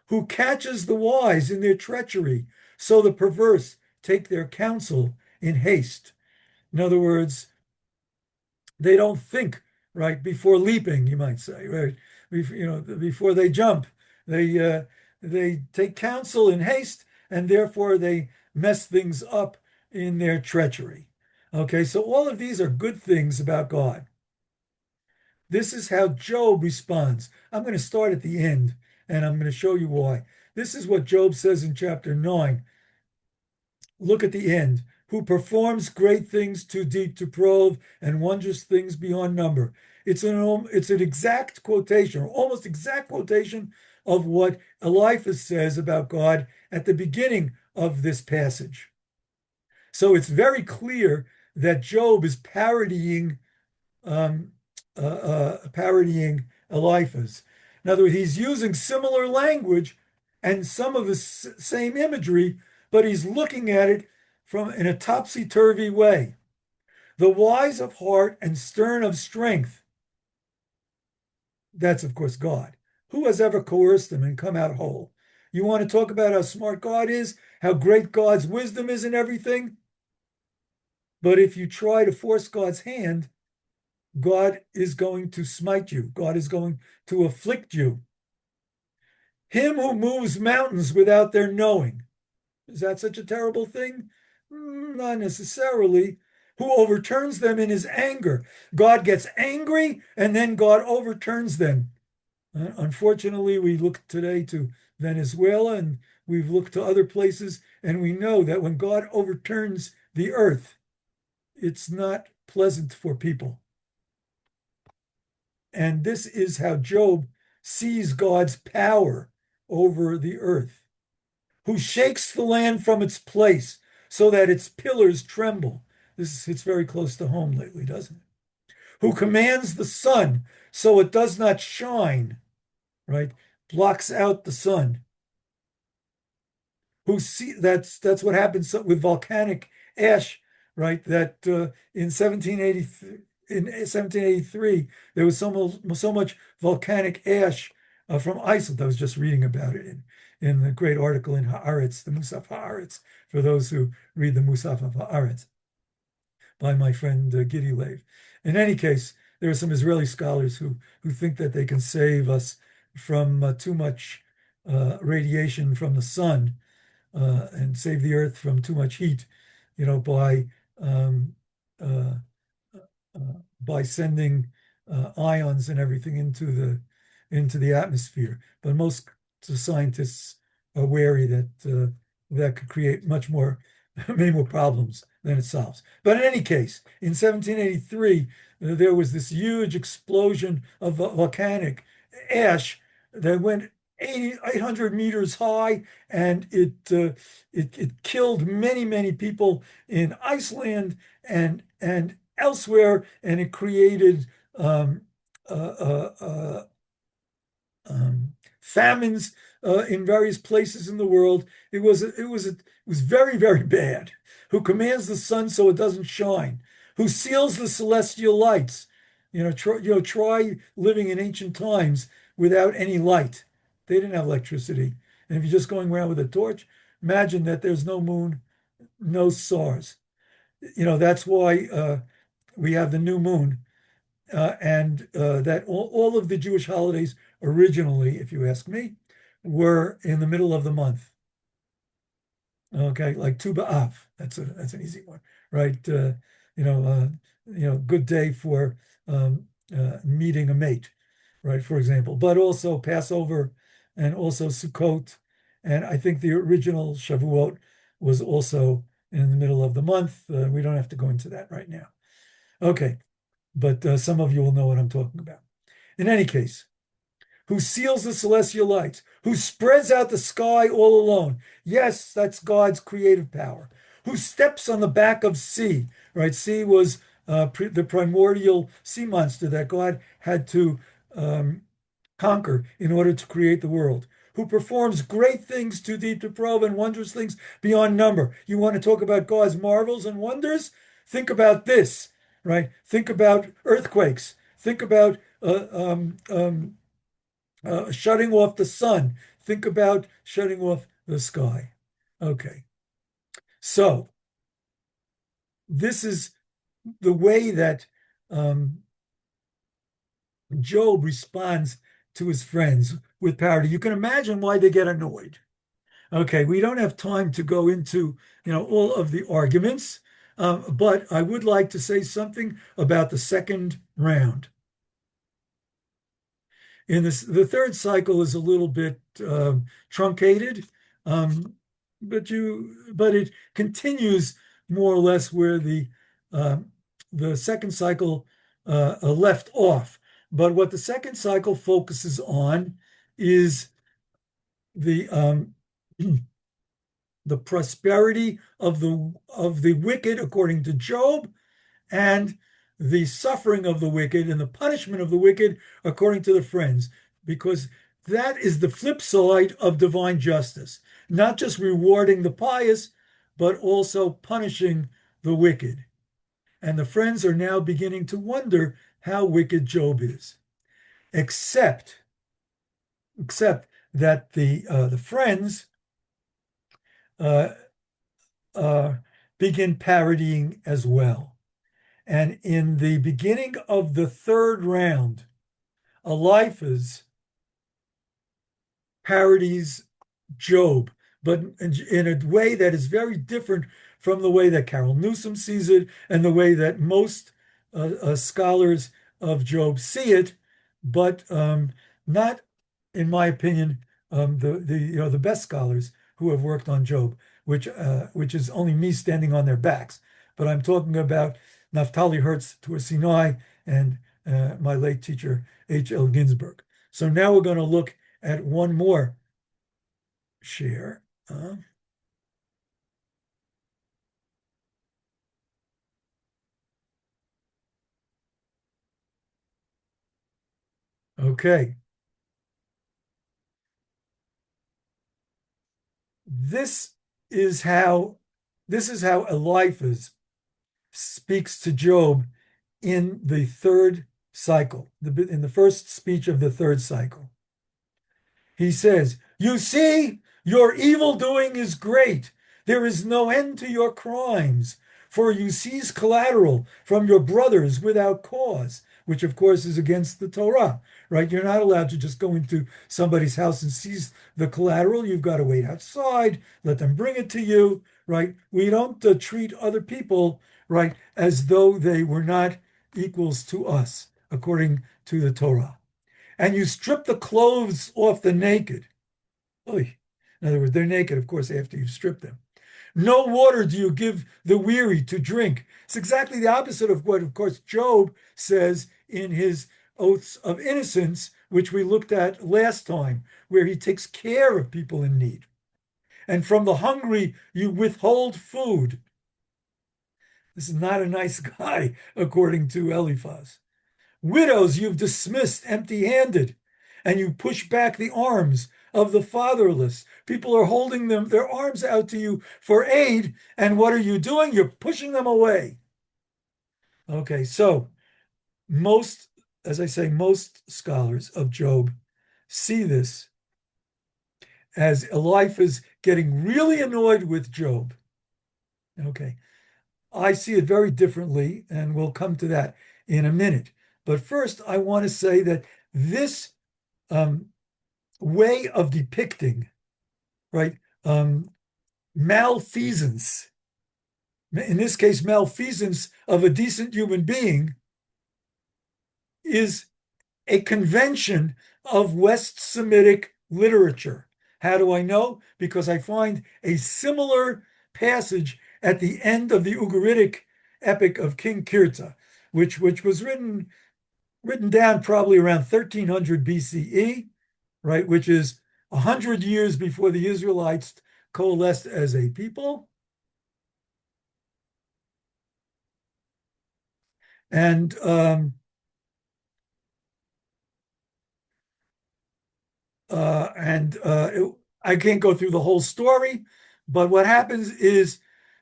Who catches the wise in their treachery, so the perverse take their counsel in haste. In other words, they don't think right before leaping, you might say, right? Before they jump, they take counsel in haste, and therefore they mess things up in their treachery. Okay, so all of these are good things about God. This is how Job responds. I'm going to start at the end, and I'm going to show you why. This is what Job says in chapter 9. Look at the end. Who performs great things too deep to probe and wondrous things beyond number. It's an exact quotation, or almost exact quotation of what Eliphaz says about God at the beginning of this passage. So it's very clear that Job is parodying Eliphaz. In other words, he's using similar language and some of the same imagery, but he's looking at it from in a topsy-turvy way. The wise of heart and stern of strength, that's of course God. Who has ever coerced them and come out whole? You want to talk about how smart God is, how great God's wisdom is in everything? But if you try to force God's hand, God is going to smite you. God is going to afflict you. Him who moves mountains without their knowing. Is that such a terrible thing? Not necessarily. Who overturns them in his anger. God gets angry and then God overturns them. Unfortunately, we look today to Venezuela and we've looked to other places, and we know that when God overturns the earth, it's not pleasant for people. And this is how Job sees God's power over the earth, who shakes the land from its place so that its pillars tremble. This hits very close to home lately, doesn't it? Who commands the sun so it does not shine, right? Blocks out the sun. That's what happens with volcanic ash, right? That in 1783 there was so much volcanic ash from Iceland. I was just reading about it in the great article in Haaretz, the Musaf Haaretz, for those who read the Musaf of Haaretz by my friend Gidi Lev. In any case, there are some Israeli scholars who think that they can save us from too much radiation from the sun and save the earth from too much heat, by um, uh, by sending ions and everything into the atmosphere. But most scientists are wary that that could create many more problems than it solves. But in any case, in 1783, there was this huge explosion of volcanic ash that went 800 meters high, and it killed many people in Iceland and elsewhere, and it created um, uh, uh, uh, famines in various places in the world. It was very bad. Who commands the sun so it doesn't shine? Who seals the celestial lights? Try living in ancient times without any light. They didn't have electricity, and if you're just going around with a torch, imagine that there's no moon, no stars. That's why we have the new moon, and that all of the Jewish holidays originally, if you ask me, were in the middle of the month. Okay, like Tu B'Av. That's an easy one, right? Good day for meeting a mate, right? For example, but also Passover and also Sukkot. And I think the original Shavuot was also in the middle of the month. We don't have to go into that right now. Okay, but some of you will know what I'm talking about. In any case, who seals the celestial lights, who spreads out the sky all alone. Yes, that's God's creative power. Who steps on the back of sea, right? Sea was the primordial sea monster that God had to um, conquer in order to create the world. Who performs great things too deep to probe and wondrous things beyond number. You want to talk about God's marvels and wonders? Think about this, right? Think about earthquakes. Think about shutting off the sun. Think about shutting off the sky. Okay. So this is the way that um, Job responds to his friends with parody. You can imagine why they get annoyed. Okay, we don't have time to go into all of the arguments, but I would like to say something about the second round. In this, the third cycle is a little bit truncated, um, but it continues more or less where the second cycle left off. But what the second cycle focuses on is the the prosperity of the wicked according to Job, and the suffering of the wicked and the punishment of the wicked according to the friends, because that is the flip side of divine justice, not just rewarding the pious, but also punishing the wicked. And the friends are now beginning to wonder how wicked Job is, except that the friends uh, uh, begin parodying as well. And in the beginning of the third round, Eliphaz parodies Job, but in a way that is very different from the way that Carol Newsom sees it and the way that most scholars of Job see it, but not, in my opinion, the best scholars who have worked on Job, which is only me standing on their backs. But I'm talking about Naftali Hertz Sinai and my late teacher H.L. Ginsberg. So now we're going to look at one more share. Okay. This is how Eliphaz speaks to Job in the third cycle, in the first speech of the third cycle. He says, "You see, your evil doing is great. There is no end to your crimes, for you seize collateral from your brothers without cause," which of course is against the Torah, right? You're not allowed to just go into somebody's house and seize the collateral. You've got to wait outside, let them bring it to you, right? We don't treat other people, right, as though they were not equals to us, according to the Torah. And you strip the clothes off the naked. Oy. In other words, they're naked, of course, after you've stripped them. No water do you give the weary to drink. It's exactly the opposite of what, of course, Job says in his oaths of innocence, which we looked at last time, where he takes care of people in need. And from the hungry, you withhold food. This is not a nice guy, according to Eliphaz. Widows you've dismissed empty-handed, and you push back the arms of the fatherless. People are holding their arms out to you for aid, and what are you doing? You're pushing them away. Okay, so as I say, most scholars of Job see this as Eliphaz getting really annoyed with Job. Okay, I see it very differently, and we'll come to that in a minute. But first, I want to say that this um, way of depicting, right, malfeasance, in this case, malfeasance of a decent human being, is a convention of West Semitic literature. How do I know? Because I find a similar passage at the end of the Ugaritic epic of King Kirta, which was written down probably around 1300 BCE, right, which is 100 years before the Israelites coalesced as a people. And I can't go through the whole story, but what happens is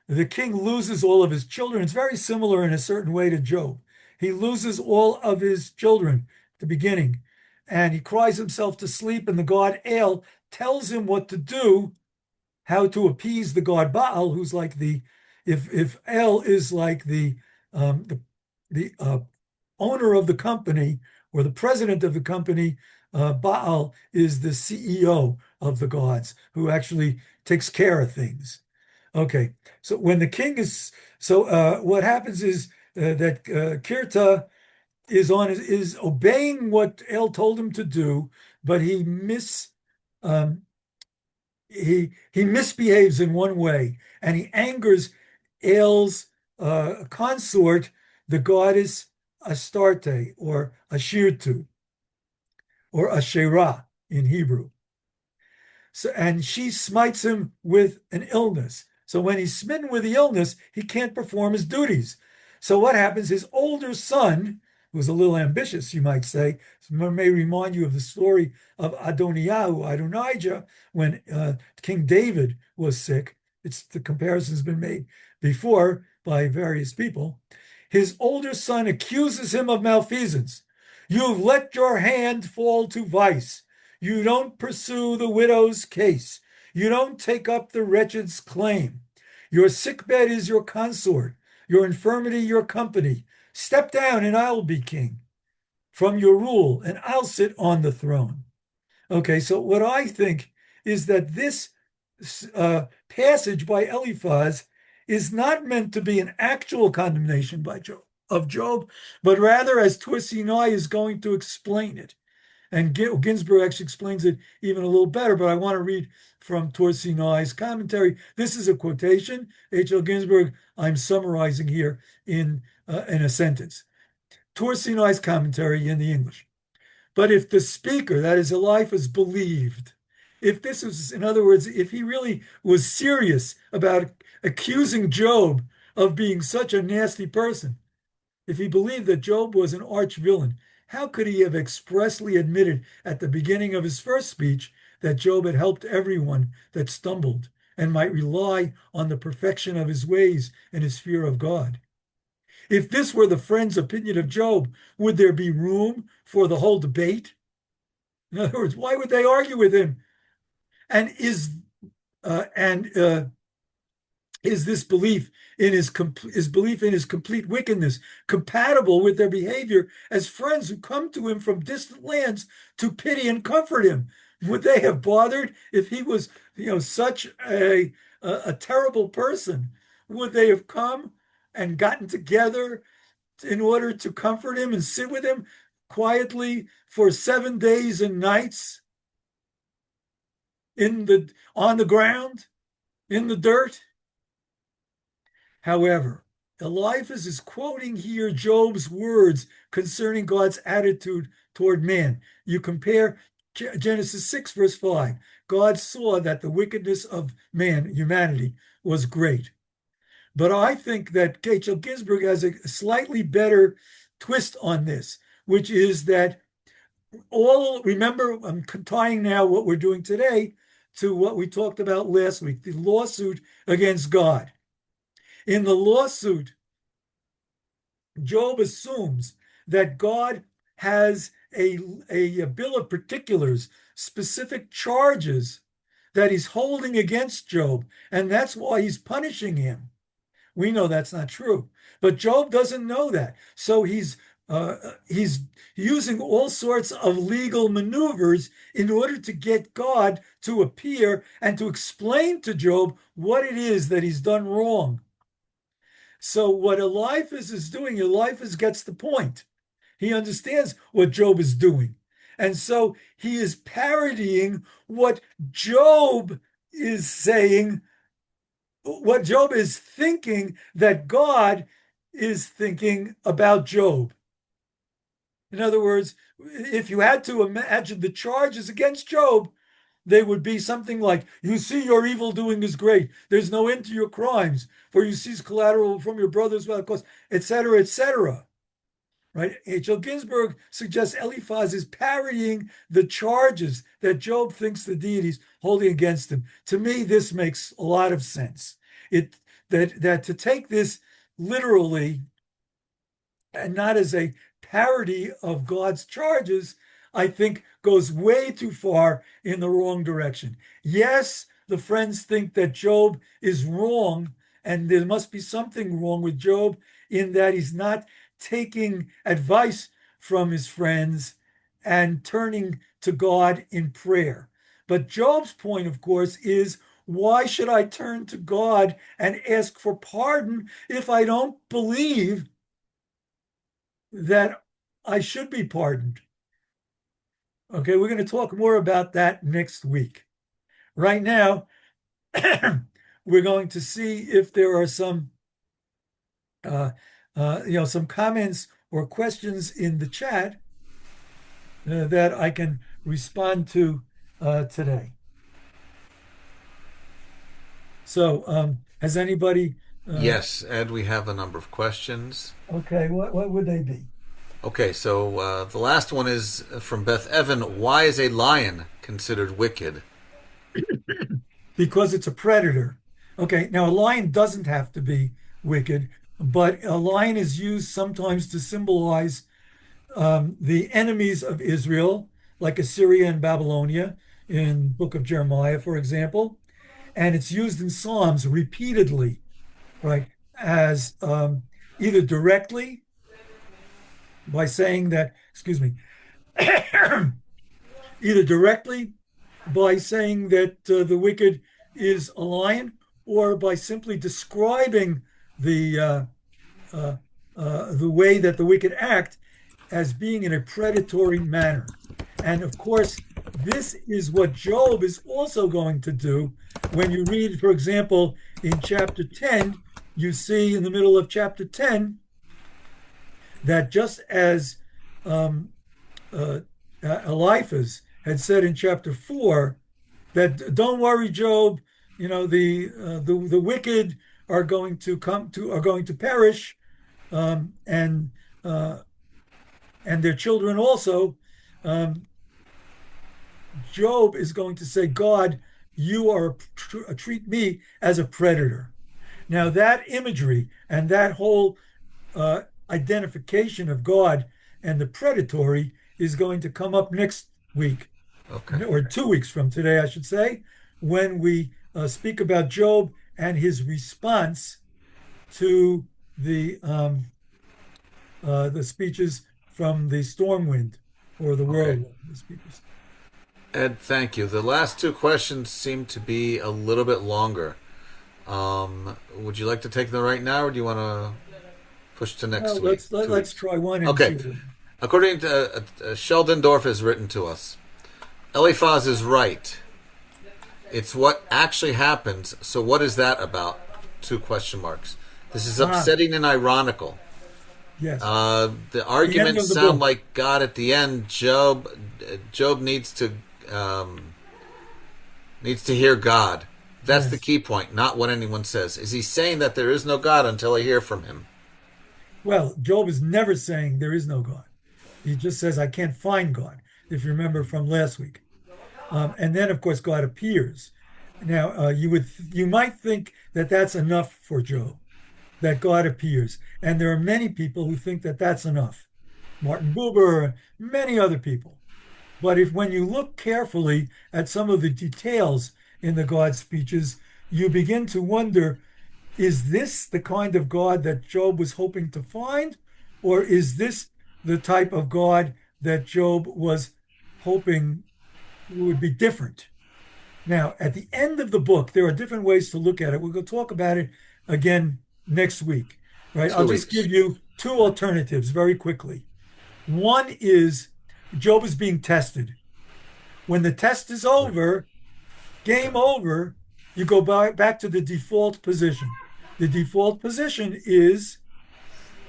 the king loses all of his children. It's very similar in a certain way to Job. He loses all of his children at the beginning, and he cries himself to sleep, and the god El tells him what to do, how to appease the god Baal, who's like the if El is like the owner of the company or the president of the company, Baal is the CEO of the gods who actually takes care of things. Okay, so when the king is what happens is that Kirta is obeying what El told him to do, but um, he misbehaves in one way, and he angers El's consort, the goddess Astarte or Ashirtu or Asherah in Hebrew. So, and she smites him with an illness. So when he's smitten with the illness, he can't perform his duties. So what happens? His older son, who's a little ambitious, you might say, may remind you of the story of Adonijah, when King David was sick. It's the comparison's been made before by various people. His older son accuses him of malfeasance. You've let your hand fall to vice. You don't pursue the widow's case. You don't take up the wretched's claim. Your sickbed is your consort, your infirmity your company. Step down and I'll be king from your rule and I'll sit on the throne. Okay, so what I think is that this passage by Eliphaz is not meant to be an actual condemnation by Job of Job, but rather as Torsinai is going to explain it. And Ginsburg actually explains it even a little better, but I want to read from Torsinai's commentary. This is a quotation. H.L. Ginsburg, I'm summarizing here in a sentence. Torsinai's commentary in the English. But if the speaker, that is Eliphaz, believed, if this was, in other words, if he really was serious about accusing Job of being such a nasty person, if he believed that Job was an arch villain, how could he have expressly admitted at the beginning of his first speech that Job had helped everyone that stumbled and might rely on the perfection of his ways and his fear of God? If this were the friends' opinion of Job, would there be room for the whole debate? In other words, why would they argue with him? And and is this belief in his belief in his complete wickedness compatible with their behavior as friends who come to him from distant lands to pity and comfort him? Would they have bothered if he was, such a terrible person? Would they have come and gotten together in order to comfort him and sit with him quietly for 7 days and nights on the ground, in the dirt? However, Eliphaz is quoting here Job's words concerning God's attitude toward man. You compare Genesis 6, verse 5. God saw that the wickedness of man, humanity, was great. But I think that H.L. Ginsburg has a slightly better twist on this, which is that remember, I'm tying now what we're doing today to what we talked about last week, the lawsuit against God. In the lawsuit, Job assumes that God has a bill of particulars, specific charges that he's holding against Job, and that's why he's punishing him. We know that's not true, but Job doesn't know that. So he's using all sorts of legal maneuvers in order to get God to appear and to explain to Job what it is that he's done wrong. So what Eliphaz is doing, Eliphaz gets the point. He understands what Job is doing. And so he is parodying what Job is saying, what Job is thinking that God is thinking about Job. In other words, if you had to imagine the charges against Job, they would be something like, "You see, your evil doing is great. There's no end to your crimes, for you seize collateral from your brothers without cause," etc., etc. Right? H.L. Ginsburg suggests Eliphaz is parodying the charges that Job thinks the deity's holding against him. To me, this makes a lot of sense. It that to take this literally and not as a parody of God's charges, I think goes way too far in the wrong direction. Yes, the friends think that Job is wrong, and there must be something wrong with Job in that he's not taking advice from his friends and turning to God in prayer. But Job's point, of course, is why should I turn to God and ask for pardon if I don't believe that I should be pardoned? Okay, we're going to talk more about that next week. Right now, we're going to see if there are some, some comments or questions in the chat that I can respond to today. So, has anybody? Yes, Ed, we have a number of questions. Okay, what would they be? Okay, so the last one is from Beth Evan. Why is a lion considered wicked? Because it's a predator. Okay, now a lion doesn't have to be wicked, but a lion is used sometimes to symbolize the enemies of Israel, like Assyria and Babylonia in Book of Jeremiah, for example. And it's used in Psalms repeatedly, right, as either directly by saying that, excuse me, either directly by saying that the wicked is a lion, or by simply describing the the way that the wicked act as being in a predatory manner. And of course, this is what Job is also going to do. When you read, for example, in chapter 10, you see in the middle of chapter 10 that just as Eliphaz had said in chapter 4, that don't worry, Job, the wicked are going to perish, and their children also. Job is going to say, God, you are treat me as a predator. Now that imagery and that whole identification of God and the predatory is going to come up next week, Okay. or 2 weeks from today, I should say, when we speak about Job and his response to the speeches from the storm wind or the Okay. whirlwind. The speakers. Ed, thank you. The last two questions seem to be a little bit longer. Would you like to take them right now, or do you want to push to next Well, week? let's try one and see. Okay. According to Sheldon has written to us, Eliphaz is right. It's what actually happens. So what is that about? 2 question marks. This is upsetting and ironical. Yes. The arguments the sound book. like God at the end. Job needs to hear God. That's the Yes. key point, not what anyone says. Is he saying that there is no God until I hear from him? Well, Job is never saying there is no God. He just says, I can't find God, if you remember from last week. And then, of course, God appears. Now, you might think that that's enough for Job, that God appears. And there are many people who think that that's enough. Martin Buber, many other people. But when you look carefully at some of the details in the God speeches, you begin to wonder, is this the kind of God that Job was hoping to find? Or is this the type of God that Job was hoping would be different? Now, at the end of the book, there are different ways to look at it. We're going to talk about it again next week, right? 2 I'll just weeks. give you 2 alternatives very quickly. One is Job is being tested. When the test is Right. over, Okay. game over, you go back to the default position. The default position is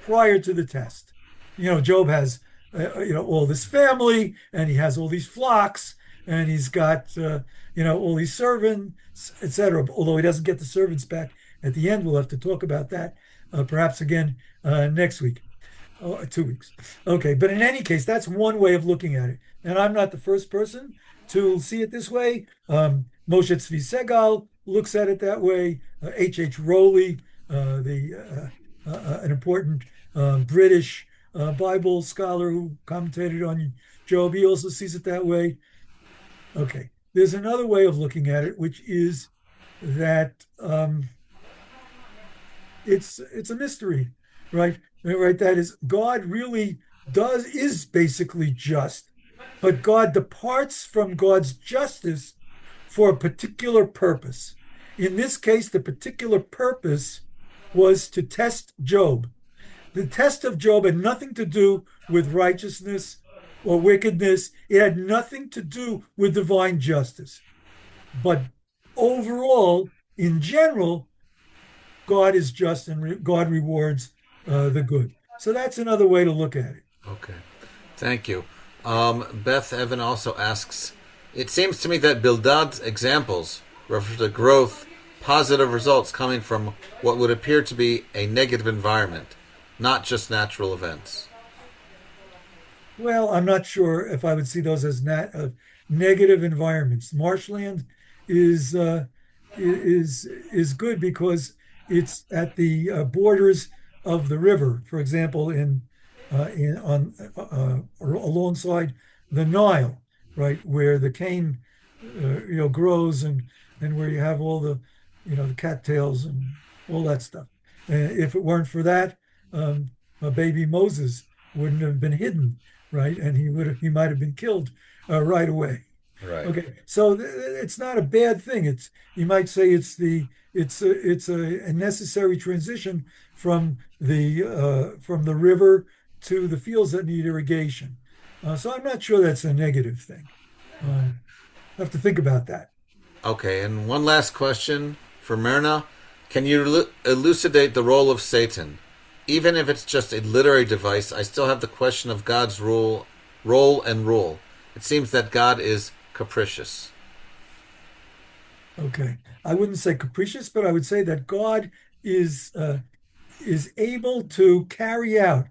prior to the test. Job has, all this family and he has all these flocks and he's got, all these servants, etc. Although he doesn't get the servants back at the end, we'll have to talk about that perhaps again next week. 2 weeks. Okay, but in any case, that's one way of looking at it. And I'm not the first person to see it this way. Moshe Tzvi Segal looks at it that way. H. Rowley, an important British Bible scholar who commentated on Job, he also sees it that way. Okay, there's another way of looking at it, which is that it's a mystery, right? Right. That is, God really is basically just, but God departs from God's justice for a particular purpose. In this case, the particular purpose was to test Job. The test of Job had nothing to do with righteousness or wickedness. It had nothing to do with divine justice. But overall, in general, God is just and God rewards the good. So that's another way to look at it. Okay. Thank you. Beth Evan also asks, it seems to me that Bildad's examples refer to growth, positive results coming from what would appear to be a negative environment, not just natural events. Well, I'm not sure if I would see those as negative environments. Marshland is uh, is good because it's at the borders of the river. For example, in on alongside the Nile, right, where the cane grows and where you have all the cattails and all that stuff. If it weren't for that, a baby Moses wouldn't have been hidden, right? And he might have been killed right away. Right. Okay, so it's not a bad thing. It's you might say it's a necessary transition from the river to the fields that need irrigation. So I'm not sure that's a negative thing. I have to think about that. Okay, and one last question for Myrna. Can you elucidate the role of Satan? Even if it's just a literary device, I still have the question of God's role and rule. It seems that God is capricious. Okay, I wouldn't say capricious, but I would say that God is uh, is able to carry out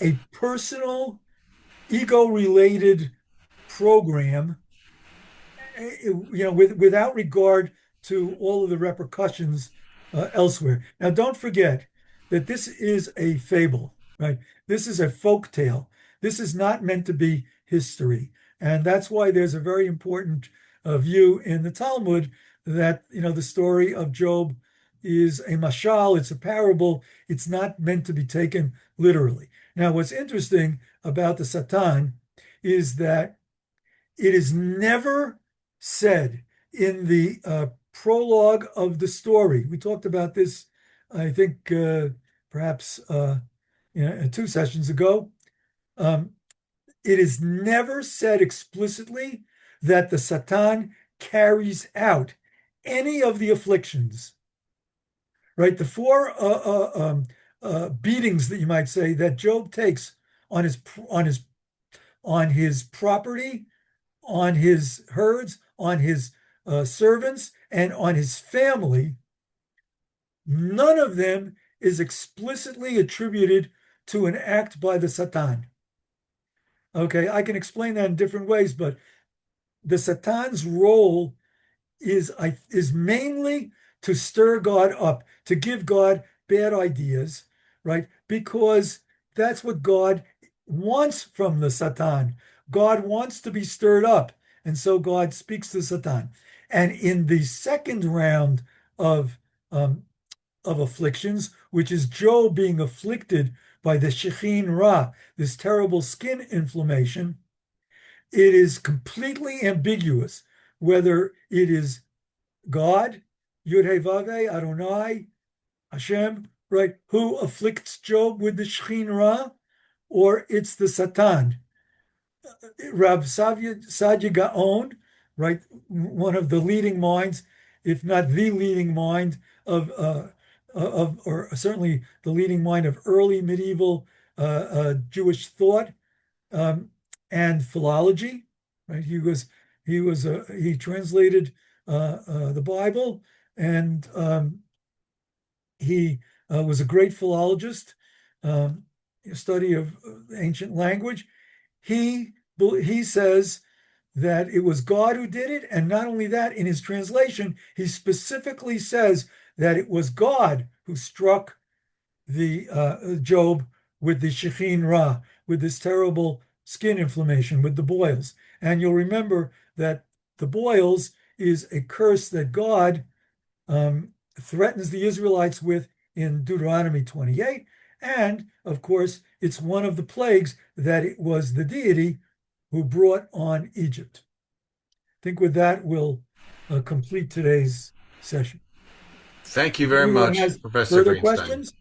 a personal, ego-related program, without regard to all of the repercussions elsewhere. Now, don't forget that this is a fable, right? This is a folk tale. This is not meant to be history, and that's why there's a very important view in the Talmud that the story of Job is a mashal. It's a parable. It's not meant to be taken literally. Now, what's interesting about the Satan is that it is never said in the prologue of the story. We talked about this, I think, perhaps 2 sessions ago. Um, it is never said explicitly that the Satan carries out any of the afflictions, right? The four beatings that you might say that Job takes on his property, on his herds, on his servants, and on his family, none of them is explicitly attributed to an act by the Satan. Okay, I can explain that in different ways, but the Satan's role is mainly to stir God up, to give God bad ideas, right? Because that's what God wants from the Satan. God wants to be stirred up, and so God speaks to Satan. And in the second round of um, of afflictions, which is Job being afflicted by the Shechin Ra, this terrible skin inflammation, it is completely ambiguous whether it is God, Yud He Vav He, Adonai, Hashem, right, who afflicts Job with the Shechin Ra, or it's the Satan. Sadia Gaon, right, one of the leading minds, if not the leading mind or certainly the leading mind of early medieval Jewish thought, um, and philology. Right, he translated the Bible, and he was a great philologist, um, study of ancient language. He says that it was God who did it, and not only that, in his translation, he specifically says that it was God who struck the Job with the Shechin Ra, with this terrible skin inflammation, with the boils. And you'll remember that the boils is a curse that God threatens the Israelites with in Deuteronomy 28. And of course, it's one of the plagues that it was the deity who brought on Egypt. I think with that, we'll complete today's session. Thank you If very anyone much, has Professor further Greenstein. questions,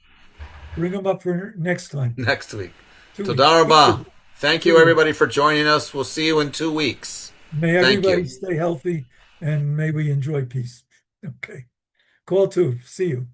bring them up for next time. Next week. 2 weeks. Toda rabah. Thank you, 2 weeks. everybody, for joining us. We'll see you in 2 weeks. May Thank everybody you. stay healthy and may we enjoy peace. Okay. Call 2. See you.